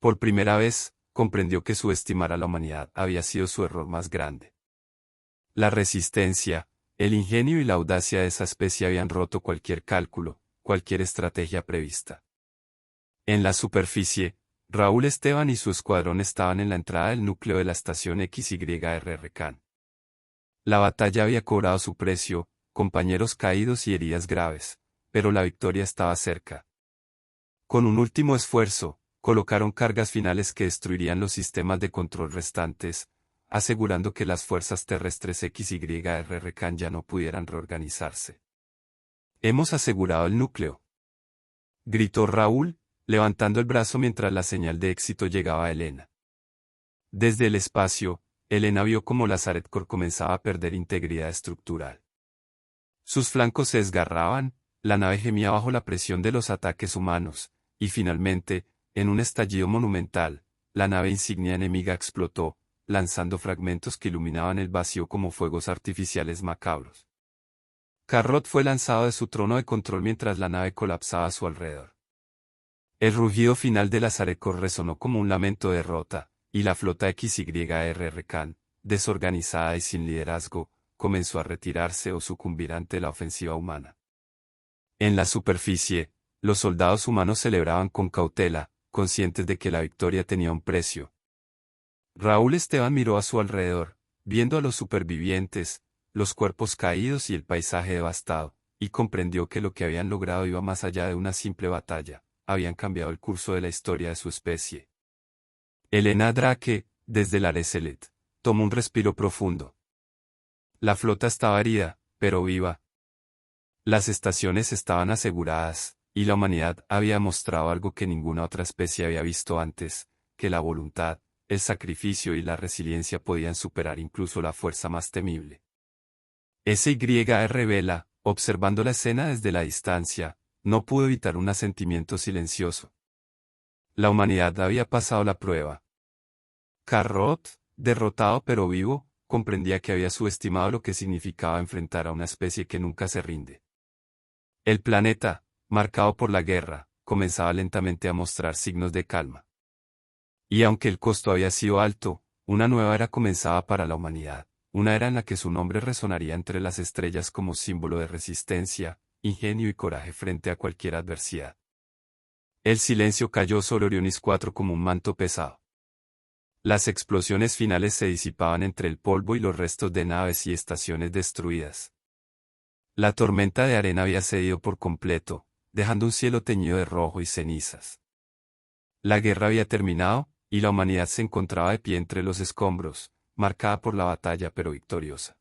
Por primera vez, comprendió que subestimar a la humanidad había sido su error más grande. La resistencia, el ingenio y la audacia de esa especie habían roto cualquier cálculo, cualquier estrategia prevista. En la superficie, Raúl Esteban y su escuadrón estaban en la entrada del núcleo de la estación XYRR Khan. La batalla había cobrado su precio, compañeros caídos y heridas graves, pero la victoria estaba cerca. Con un último esfuerzo, colocaron cargas finales que destruirían los sistemas de control restantes, asegurando que las fuerzas terrestres XYRR Khan ya no pudieran reorganizarse. «Hemos asegurado el núcleo», gritó Raúl, levantando el brazo mientras la señal de éxito llegaba a Elena. Desde el espacio, Elena vio cómo Lazaret Corps comenzaba a perder integridad estructural. Sus flancos se desgarraban, la nave gemía bajo la presión de los ataques humanos, y finalmente, en un estallido monumental, la nave insignia enemiga explotó, lanzando fragmentos que iluminaban el vacío como fuegos artificiales macabros. Carrot fue lanzado de su trono de control mientras la nave colapsaba a su alrededor. El rugido final de Lazaret Corps resonó como un lamento de derrota, y la flota XYRR Khan, desorganizada y sin liderazgo, comenzó a retirarse o sucumbir ante la ofensiva humana. En la superficie, los soldados humanos celebraban con cautela, conscientes de que la victoria tenía un precio. Raúl Esteban miró a su alrededor, viendo a los supervivientes, los cuerpos caídos y el paisaje devastado, y comprendió que lo que habían logrado iba más allá de una simple batalla, habían cambiado el curso de la historia de su especie. Helena Drake, desde la Areselet, tomó un respiro profundo. La flota estaba herida, pero viva. Las estaciones estaban aseguradas, y la humanidad había mostrado algo que ninguna otra especie había visto antes, que la voluntad, el sacrificio y la resiliencia podían superar incluso la fuerza más temible. SYR Vela, observando la escena desde la distancia, no pudo evitar un asentimiento silencioso. La humanidad había pasado la prueba. Carrot, derrotado pero vivo, comprendía que había subestimado lo que significaba enfrentar a una especie que nunca se rinde. El planeta, marcado por la guerra, comenzaba lentamente a mostrar signos de calma. Y aunque el costo había sido alto, una nueva era comenzaba para la humanidad, una era en la que su nombre resonaría entre las estrellas como símbolo de resistencia, ingenio y coraje frente a cualquier adversidad. El silencio cayó sobre Orionis 4 como un manto pesado. Las explosiones finales se disipaban entre el polvo y los restos de naves y estaciones destruidas. La tormenta de arena había cedido por completo, dejando un cielo teñido de rojo y cenizas. La guerra había terminado, y la humanidad se encontraba de pie entre los escombros, marcada por la batalla pero victoriosa.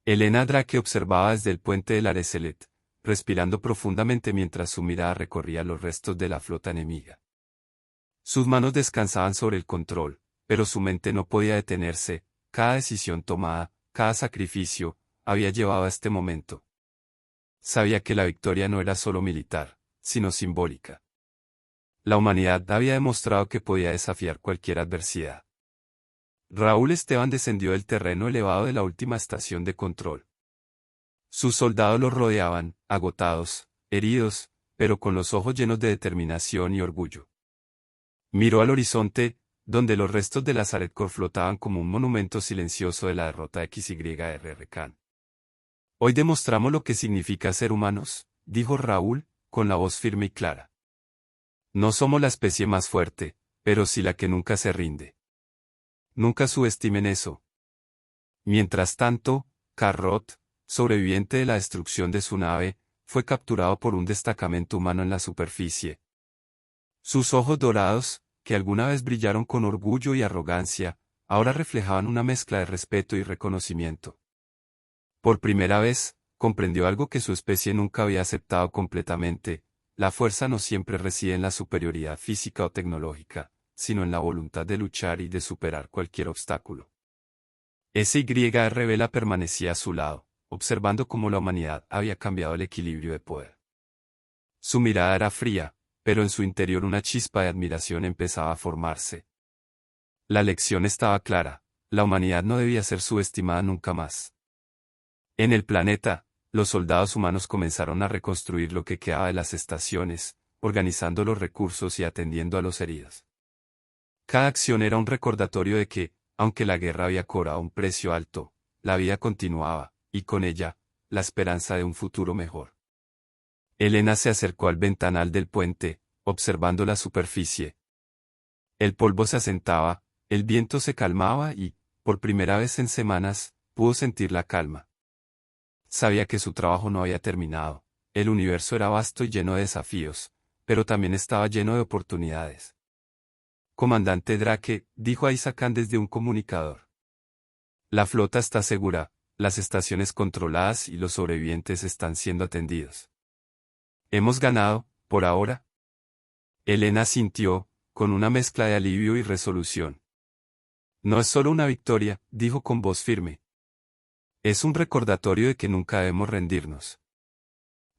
Helena Drake observaba desde el puente del Areselet, respirando profundamente mientras su mirada recorría los restos de la flota enemiga. Sus manos descansaban sobre el control, pero su mente no podía detenerse, cada decisión tomada, cada sacrificio, había llevado a este momento. Sabía que la victoria no era solo militar, sino simbólica. La humanidad había demostrado que podía desafiar cualquier adversidad. Raúl Esteban descendió del terreno elevado de la última estación de control. Sus soldados lo rodeaban, agotados, heridos, pero con los ojos llenos de determinación y orgullo. Miró al horizonte, donde los restos de la Zaretkor flotaban como un monumento silencioso de la derrota XYR Khan. Hoy demostramos lo que significa ser humanos, dijo Raúl, con la voz firme y clara. No somos la especie más fuerte, pero sí la que nunca se rinde. Nunca subestimen eso. Mientras tanto, Carrot, sobreviviente de la destrucción de su nave, fue capturado por un destacamento humano en la superficie. Sus ojos dorados, que alguna vez brillaron con orgullo y arrogancia, ahora reflejaban una mezcla de respeto y reconocimiento. Por primera vez, comprendió algo que su especie nunca había aceptado completamente: la fuerza no siempre reside en la superioridad física o tecnológica, sino en la voluntad de luchar y de superar cualquier obstáculo. SYR Vela permanecía a su lado, observando cómo la humanidad había cambiado el equilibrio de poder. Su mirada era fría, pero en su interior una chispa de admiración empezaba a formarse. La lección estaba clara: la humanidad no debía ser subestimada nunca más. En el planeta, los soldados humanos comenzaron a reconstruir lo que quedaba de las estaciones, organizando los recursos y atendiendo a los heridos. Cada acción era un recordatorio de que, aunque la guerra había cobrado un precio alto, la vida continuaba, y con ella, la esperanza de un futuro mejor. Helena se acercó al ventanal del puente, observando la superficie. El polvo se asentaba, el viento se calmaba y, por primera vez en semanas, pudo sentir la calma. Sabía que su trabajo no había terminado, el universo era vasto y lleno de desafíos, pero también estaba lleno de oportunidades. Comandante Drake, dijo a Isaacán desde un comunicador. La flota está segura, las estaciones controladas y los sobrevivientes están siendo atendidos. ¿Hemos ganado, por ahora? Helena sintió, con una mezcla de alivio y resolución. No es solo una victoria, dijo con voz firme. Es un recordatorio de que nunca debemos rendirnos.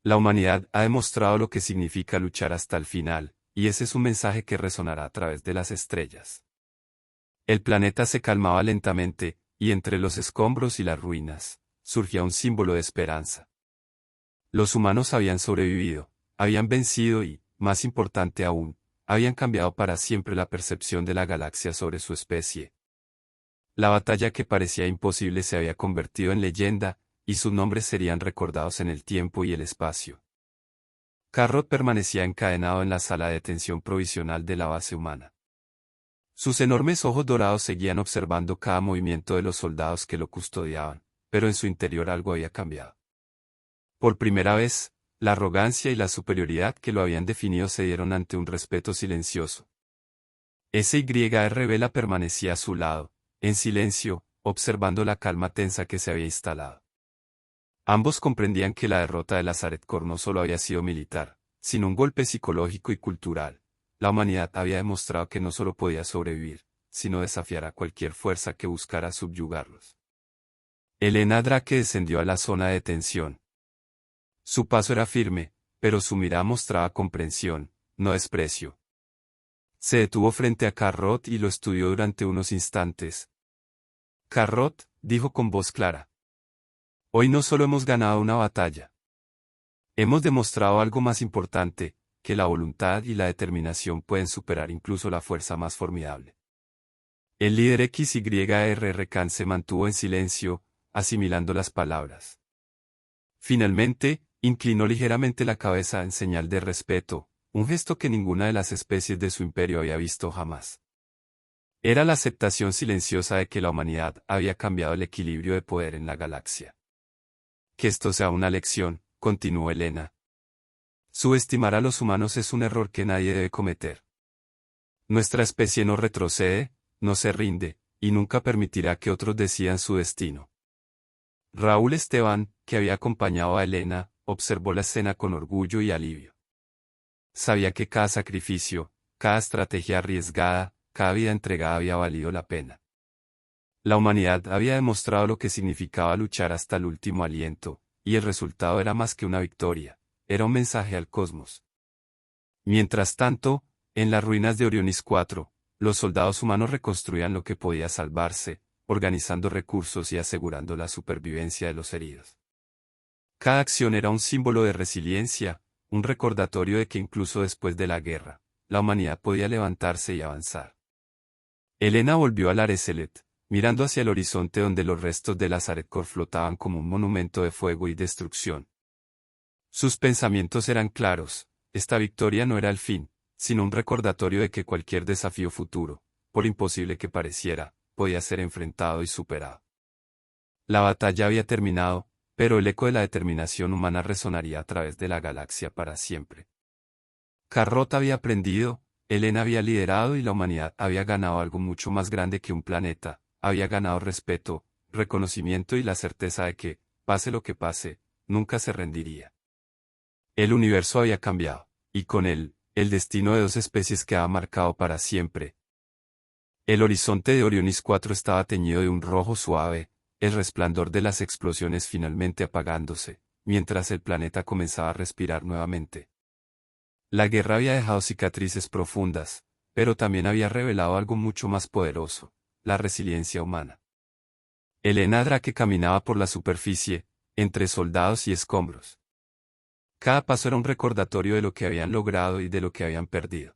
La humanidad ha demostrado lo que significa luchar hasta el final, y ese es un mensaje que resonará a través de las estrellas. El planeta se calmaba lentamente, y entre los escombros y las ruinas, surgía un símbolo de esperanza. Los humanos habían sobrevivido, habían vencido y, más importante aún, habían cambiado para siempre la percepción de la galaxia sobre su especie. La batalla que parecía imposible se había convertido en leyenda, y sus nombres serían recordados en el tiempo y el espacio. Carrot permanecía encadenado en la sala de detención provisional de la base humana. Sus enormes ojos dorados seguían observando cada movimiento de los soldados que lo custodiaban, pero en su interior algo había cambiado. Por primera vez, la arrogancia y la superioridad que lo habían definido se dieron ante un respeto silencioso. SYR Vela permanecía a su lado, en silencio, observando la calma tensa que se había instalado. Ambos comprendían que la derrota de Lazaret Corp no solo había sido militar, sino un golpe psicológico y cultural. La humanidad había demostrado que no solo podía sobrevivir, sino desafiar a cualquier fuerza que buscara subyugarlos. Elena Drake descendió a la zona de tensión. Su paso era firme, pero su mirada mostraba comprensión, no desprecio. Se detuvo frente a Carrot y lo estudió durante unos instantes. Carrot, dijo con voz clara. Hoy no solo hemos ganado una batalla. Hemos demostrado algo más importante, que la voluntad y la determinación pueden superar incluso la fuerza más formidable. El líder XYR Khan se mantuvo en silencio, asimilando las palabras. Finalmente, inclinó ligeramente la cabeza en señal de respeto, un gesto que ninguna de las especies de su imperio había visto jamás. Era la aceptación silenciosa de que la humanidad había cambiado el equilibrio de poder en la galaxia. Que esto sea una lección, continuó Elena. Subestimar a los humanos es un error que nadie debe cometer. Nuestra especie no retrocede, no se rinde, y nunca permitirá que otros decidan su destino. Raúl Esteban, que había acompañado a Elena, observó la escena con orgullo y alivio. Sabía que cada sacrificio, cada estrategia arriesgada, cada vida entregada había valido la pena. La humanidad había demostrado lo que significaba luchar hasta el último aliento, y el resultado era más que una victoria, era un mensaje al cosmos. Mientras tanto, en las ruinas de Orionis 4, los soldados humanos reconstruían lo que podía salvarse, organizando recursos y asegurando la supervivencia de los heridos. Cada acción era un símbolo de resiliencia, un recordatorio de que incluso después de la guerra, la humanidad podía levantarse y avanzar. Elena volvió al Areselet, mirando hacia el horizonte donde los restos de Lazaret Corp flotaban como un monumento de fuego y destrucción. Sus pensamientos eran claros, esta victoria no era el fin, sino un recordatorio de que cualquier desafío futuro, por imposible que pareciera, podía ser enfrentado y superado. La batalla había terminado, pero el eco de la determinación humana resonaría a través de la galaxia para siempre. Carrot había aprendido, Elena había liderado y la humanidad había ganado algo mucho más grande que un planeta, había ganado respeto, reconocimiento y la certeza de que, pase lo que pase, nunca se rendiría. El universo había cambiado, y con él, el destino de dos especies quedaba marcado para siempre. El horizonte de Orionis 4 estaba teñido de un rojo suave, el resplandor de las explosiones finalmente apagándose, mientras el planeta comenzaba a respirar nuevamente. La guerra había dejado cicatrices profundas, pero también había revelado algo mucho más poderoso, la resiliencia humana. Elena Drake caminaba por la superficie, entre soldados y escombros. Cada paso era un recordatorio de lo que habían logrado y de lo que habían perdido.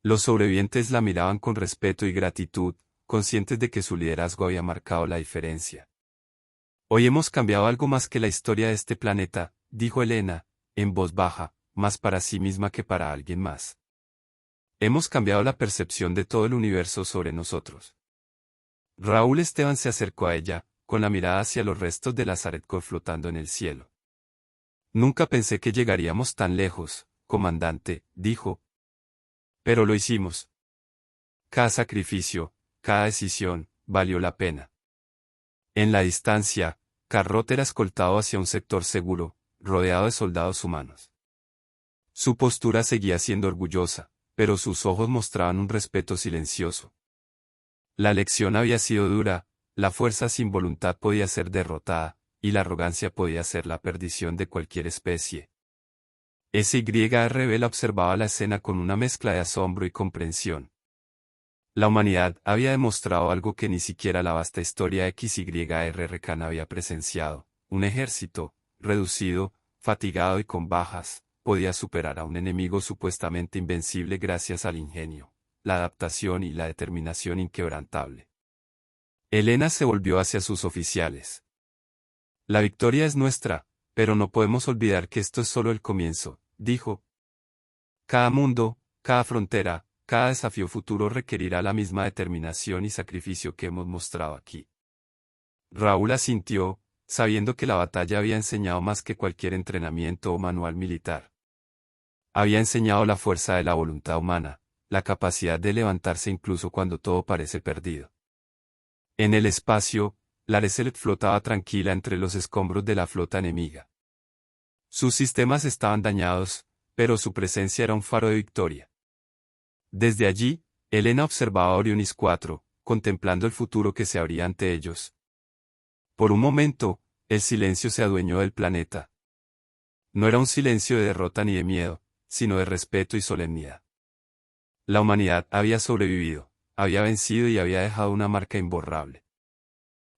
Los sobrevivientes la miraban con respeto y gratitud, conscientes de que su liderazgo había marcado la diferencia. Hoy hemos cambiado algo más que la historia de este planeta, dijo Elena, en voz baja, más para sí misma que para alguien más. Hemos cambiado la percepción de todo el universo sobre nosotros. Raúl Esteban se acercó a ella, con la mirada hacia los restos de Lazaret Corp flotando en el cielo. Nunca pensé que llegaríamos tan lejos, comandante, dijo. Pero lo hicimos. Cada sacrificio, cada decisión, valió la pena. En la distancia, Carrot era escoltado hacia un sector seguro, rodeado de soldados humanos. Su postura seguía siendo orgullosa, pero sus ojos mostraban un respeto silencioso. La lección había sido dura, la fuerza sin voluntad podía ser derrotada, y la arrogancia podía ser la perdición de cualquier especie. SYR Vela observaba la escena con una mezcla de asombro y comprensión. La humanidad había demostrado algo que ni siquiera la vasta historia XYR Khan había presenciado, un ejército, reducido, fatigado y con bajas, podía superar a un enemigo supuestamente invencible gracias al ingenio, la adaptación y la determinación inquebrantable. Elena se volvió hacia sus oficiales. La victoria es nuestra, pero no podemos olvidar que esto es solo el comienzo, dijo. Cada mundo, cada frontera, cada desafío futuro requerirá la misma determinación y sacrificio que hemos mostrado aquí. Raúl asintió, sabiendo que la batalla había enseñado más que cualquier entrenamiento o manual militar. Había enseñado la fuerza de la voluntad humana, la capacidad de levantarse incluso cuando todo parece perdido. En el espacio, la Reset flotaba tranquila entre los escombros de la flota enemiga. Sus sistemas estaban dañados, pero su presencia era un faro de victoria. Desde allí, Elena observaba a Orionis 4, contemplando el futuro que se abría ante ellos. Por un momento, el silencio se adueñó del planeta. No era un silencio de derrota ni de miedo, sino de respeto y solemnidad. La humanidad había sobrevivido, había vencido y había dejado una marca imborrable.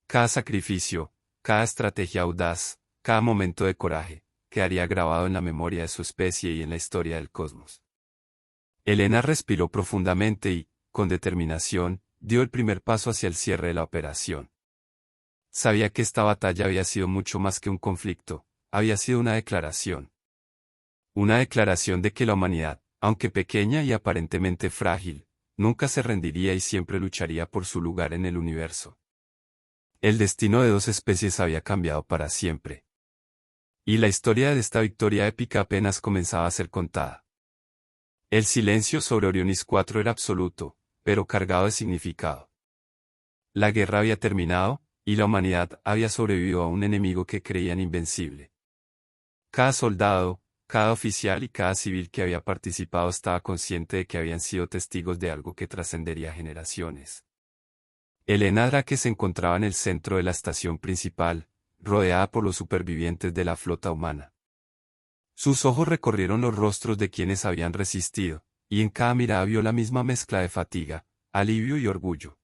Cada sacrificio, cada estrategia audaz, cada momento de coraje, quedaría grabado en la memoria de su especie y en la historia del cosmos. Elena respiró profundamente y, con determinación, dio el primer paso hacia el cierre de la operación. Sabía que esta batalla había sido mucho más que un conflicto, había sido una declaración. Una declaración de que la humanidad, aunque pequeña y aparentemente frágil, nunca se rendiría y siempre lucharía por su lugar en el universo. El destino de dos especies había cambiado para siempre. Y la historia de esta victoria épica apenas comenzaba a ser contada. El silencio sobre Orionis 4 era absoluto, pero cargado de significado. La guerra había terminado, y la humanidad había sobrevivido a un enemigo que creían invencible. Cada soldado, cada oficial y cada civil que había participado estaba consciente de que habían sido testigos de algo que trascendería generaciones. Elena Drake se encontraba en el centro de la estación principal, rodeada por los supervivientes de la flota humana. Sus ojos recorrieron los rostros de quienes habían resistido, y en cada mirada vio la misma mezcla de fatiga, alivio y orgullo.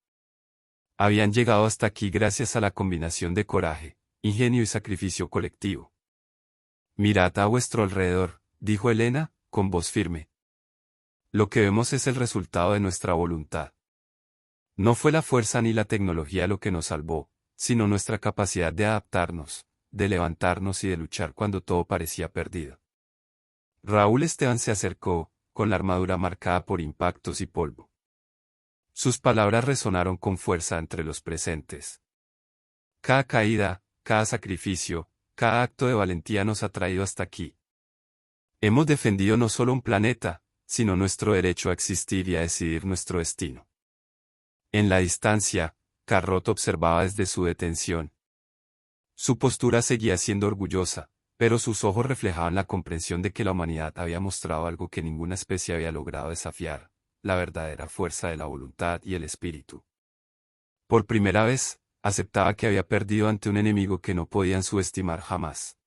Habían llegado hasta aquí gracias a la combinación de coraje, ingenio y sacrificio colectivo. Mirad a vuestro alrededor, dijo Elena, con voz firme. Lo que vemos es el resultado de nuestra voluntad. No fue la fuerza ni la tecnología lo que nos salvó, sino nuestra capacidad de adaptarnos, de levantarnos y de luchar cuando todo parecía perdido. Raúl Esteban se acercó, con la armadura marcada por impactos y polvo. Sus palabras resonaron con fuerza entre los presentes. Cada caída, cada sacrificio, cada acto de valentía nos ha traído hasta aquí. Hemos defendido no solo un planeta, sino nuestro derecho a existir y a decidir nuestro destino. En la distancia, Carrot observaba desde su detención. Su postura seguía siendo orgullosa, pero sus ojos reflejaban la comprensión de que la humanidad había mostrado algo que ninguna especie había logrado desafiar, la verdadera fuerza de la voluntad y el espíritu. Por primera vez, aceptaba que había perdido ante un enemigo que no podían subestimar jamás.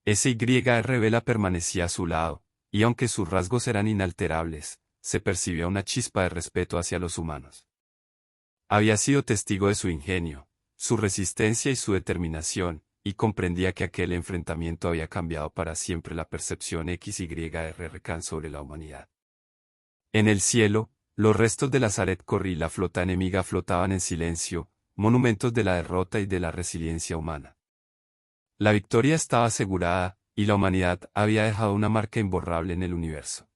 SYR permanecía a su lado, y aunque sus rasgos eran inalterables, se percibía una chispa de respeto hacia los humanos. Había sido testigo de su ingenio, su resistencia y su determinación, y comprendía que aquel enfrentamiento había cambiado para siempre la percepción XYR sobre la humanidad. En el cielo, los restos de la Zaret Corri y la flota enemiga flotaban en silencio, monumentos de la derrota y de la resiliencia humana. La victoria estaba asegurada, y la humanidad había dejado una marca imborrable en el universo.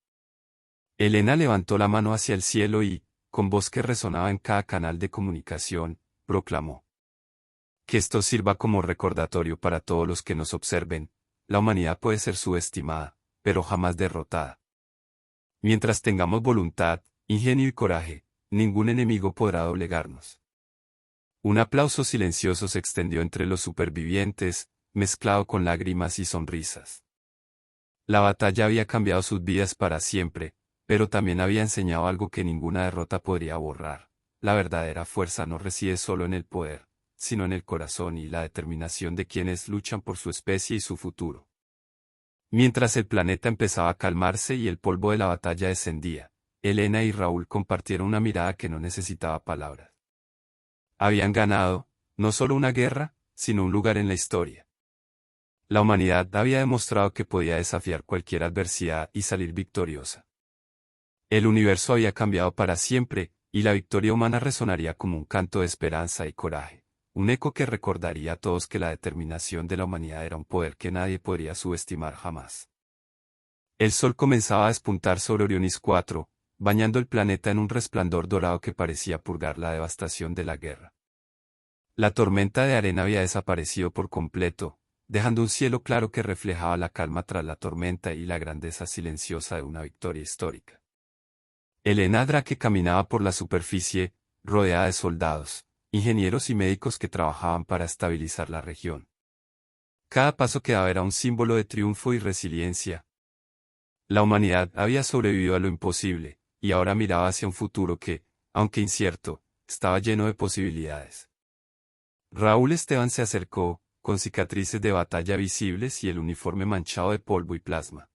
Elena levantó la mano hacia el cielo y, con voz que resonaba en cada canal de comunicación, proclamó: que esto sirva como recordatorio para todos los que nos observen. La humanidad puede ser subestimada, pero jamás derrotada. Mientras tengamos voluntad, ingenio y coraje, ningún enemigo podrá doblegarnos. Un aplauso silencioso se extendió entre los supervivientes, mezclado con lágrimas y sonrisas. La batalla había cambiado sus vidas para siempre, pero también había enseñado algo que ninguna derrota podría borrar. La verdadera fuerza no reside solo en el poder, sino en el corazón y la determinación de quienes luchan por su especie y su futuro. Mientras el planeta empezaba a calmarse y el polvo de la batalla descendía, Elena y Raúl compartieron una mirada que no necesitaba palabras. Habían ganado, no solo una guerra, sino un lugar en la historia. La humanidad había demostrado que podía desafiar cualquier adversidad y salir victoriosa. El universo había cambiado para siempre, y la victoria humana resonaría como un canto de esperanza y coraje, un eco que recordaría a todos que la determinación de la humanidad era un poder que nadie podría subestimar jamás. El sol comenzaba a despuntar sobre Orionis 4, bañando el planeta en un resplandor dorado que parecía purgar la devastación de la guerra. La tormenta de arena había desaparecido por completo, dejando un cielo claro que reflejaba la calma tras la tormenta y la grandeza silenciosa de una victoria histórica. Elena Drake caminaba por la superficie, rodeada de soldados, ingenieros y médicos que trabajaban para estabilizar la región. Cada paso que daba era un símbolo de triunfo y resiliencia. La humanidad había sobrevivido a lo imposible, y ahora miraba hacia un futuro que, aunque incierto, estaba lleno de posibilidades. Raúl Esteban se acercó, con cicatrices de batalla visibles y el uniforme manchado de polvo y plasma.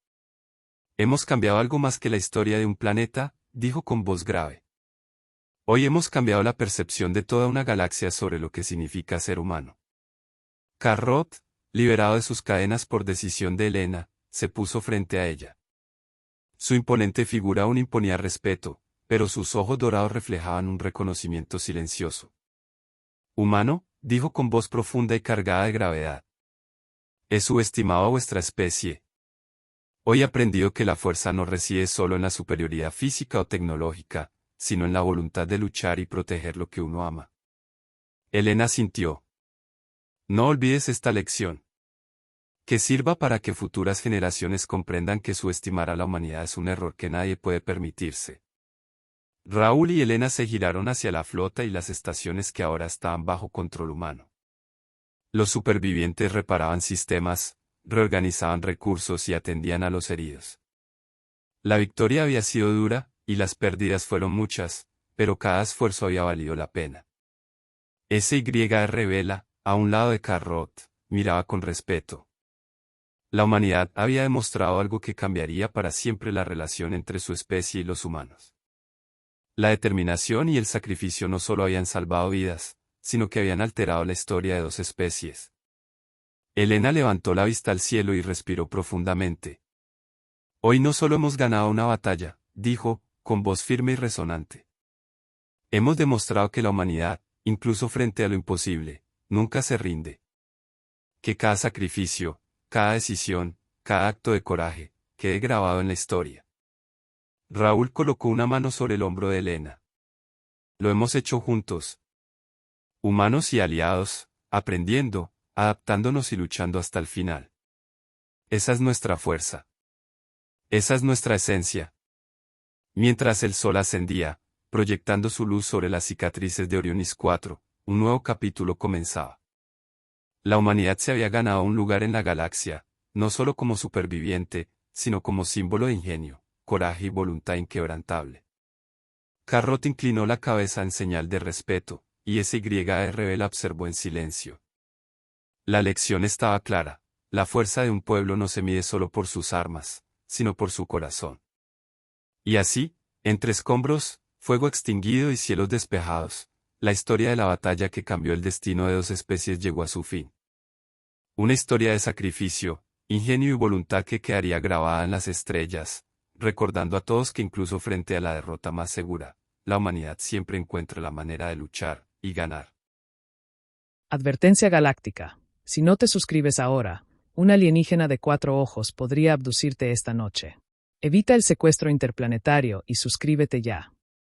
Hemos cambiado algo más que la historia de un planeta, dijo con voz grave. Hoy hemos cambiado la percepción de toda una galaxia sobre lo que significa ser humano. Carrot, liberado de sus cadenas por decisión de Elena, se puso frente a ella. Su imponente figura aún imponía respeto, pero sus ojos dorados reflejaban un reconocimiento silencioso. Humano, dijo con voz profunda y cargada de gravedad. He subestimado a vuestra especie. Hoy he aprendido que la fuerza no reside solo en la superioridad física o tecnológica, sino en la voluntad de luchar y proteger lo que uno ama. Elena sintió. No olvides esta lección. Que sirva para que futuras generaciones comprendan que subestimar a la humanidad es un error que nadie puede permitirse. Raúl y Elena se giraron hacia la flota y las estaciones que ahora estaban bajo control humano. Los supervivientes reparaban sistemas, reorganizaban recursos y atendían a los heridos. La victoria había sido dura, y las pérdidas fueron muchas, pero cada esfuerzo había valido la pena. SYR Vela, a un lado de Carrot, miraba con respeto. La humanidad había demostrado algo que cambiaría para siempre la relación entre su especie y los humanos. La determinación y el sacrificio no solo habían salvado vidas, sino que habían alterado la historia de dos especies. Elena levantó la vista al cielo y respiró profundamente. Hoy no solo hemos ganado una batalla, dijo, con voz firme y resonante. Hemos demostrado que la humanidad, incluso frente a lo imposible, nunca se rinde. Que cada sacrificio, cada decisión, cada acto de coraje, quede grabado en la historia. Raúl colocó una mano sobre el hombro de Elena. Lo hemos hecho juntos. Humanos y aliados, aprendiendo, adaptándonos y luchando hasta el final. Esa es nuestra fuerza. Esa es nuestra esencia. Mientras el sol ascendía, proyectando su luz sobre las cicatrices de Orionis 4, un nuevo capítulo comenzaba. La humanidad se había ganado un lugar en la galaxia, no solo como superviviente, sino como símbolo de ingenio, coraje y voluntad inquebrantable. Carrot inclinó la cabeza en señal de respeto, y SYR Vela observó en silencio. La lección estaba clara: la fuerza de un pueblo no se mide solo por sus armas, sino por su corazón. Y así, entre escombros, fuego extinguido y cielos despejados, la historia de la batalla que cambió el destino de dos especies llegó a su fin. Una historia de sacrificio, ingenio y voluntad que quedaría grabada en las estrellas, recordando a todos que incluso frente a la derrota más segura, la humanidad siempre encuentra la manera de luchar y ganar. Advertencia galáctica. Si no te suscribes ahora, un alienígena de 4 ojos podría abducirte esta noche. Evita el secuestro interplanetario y suscríbete ya.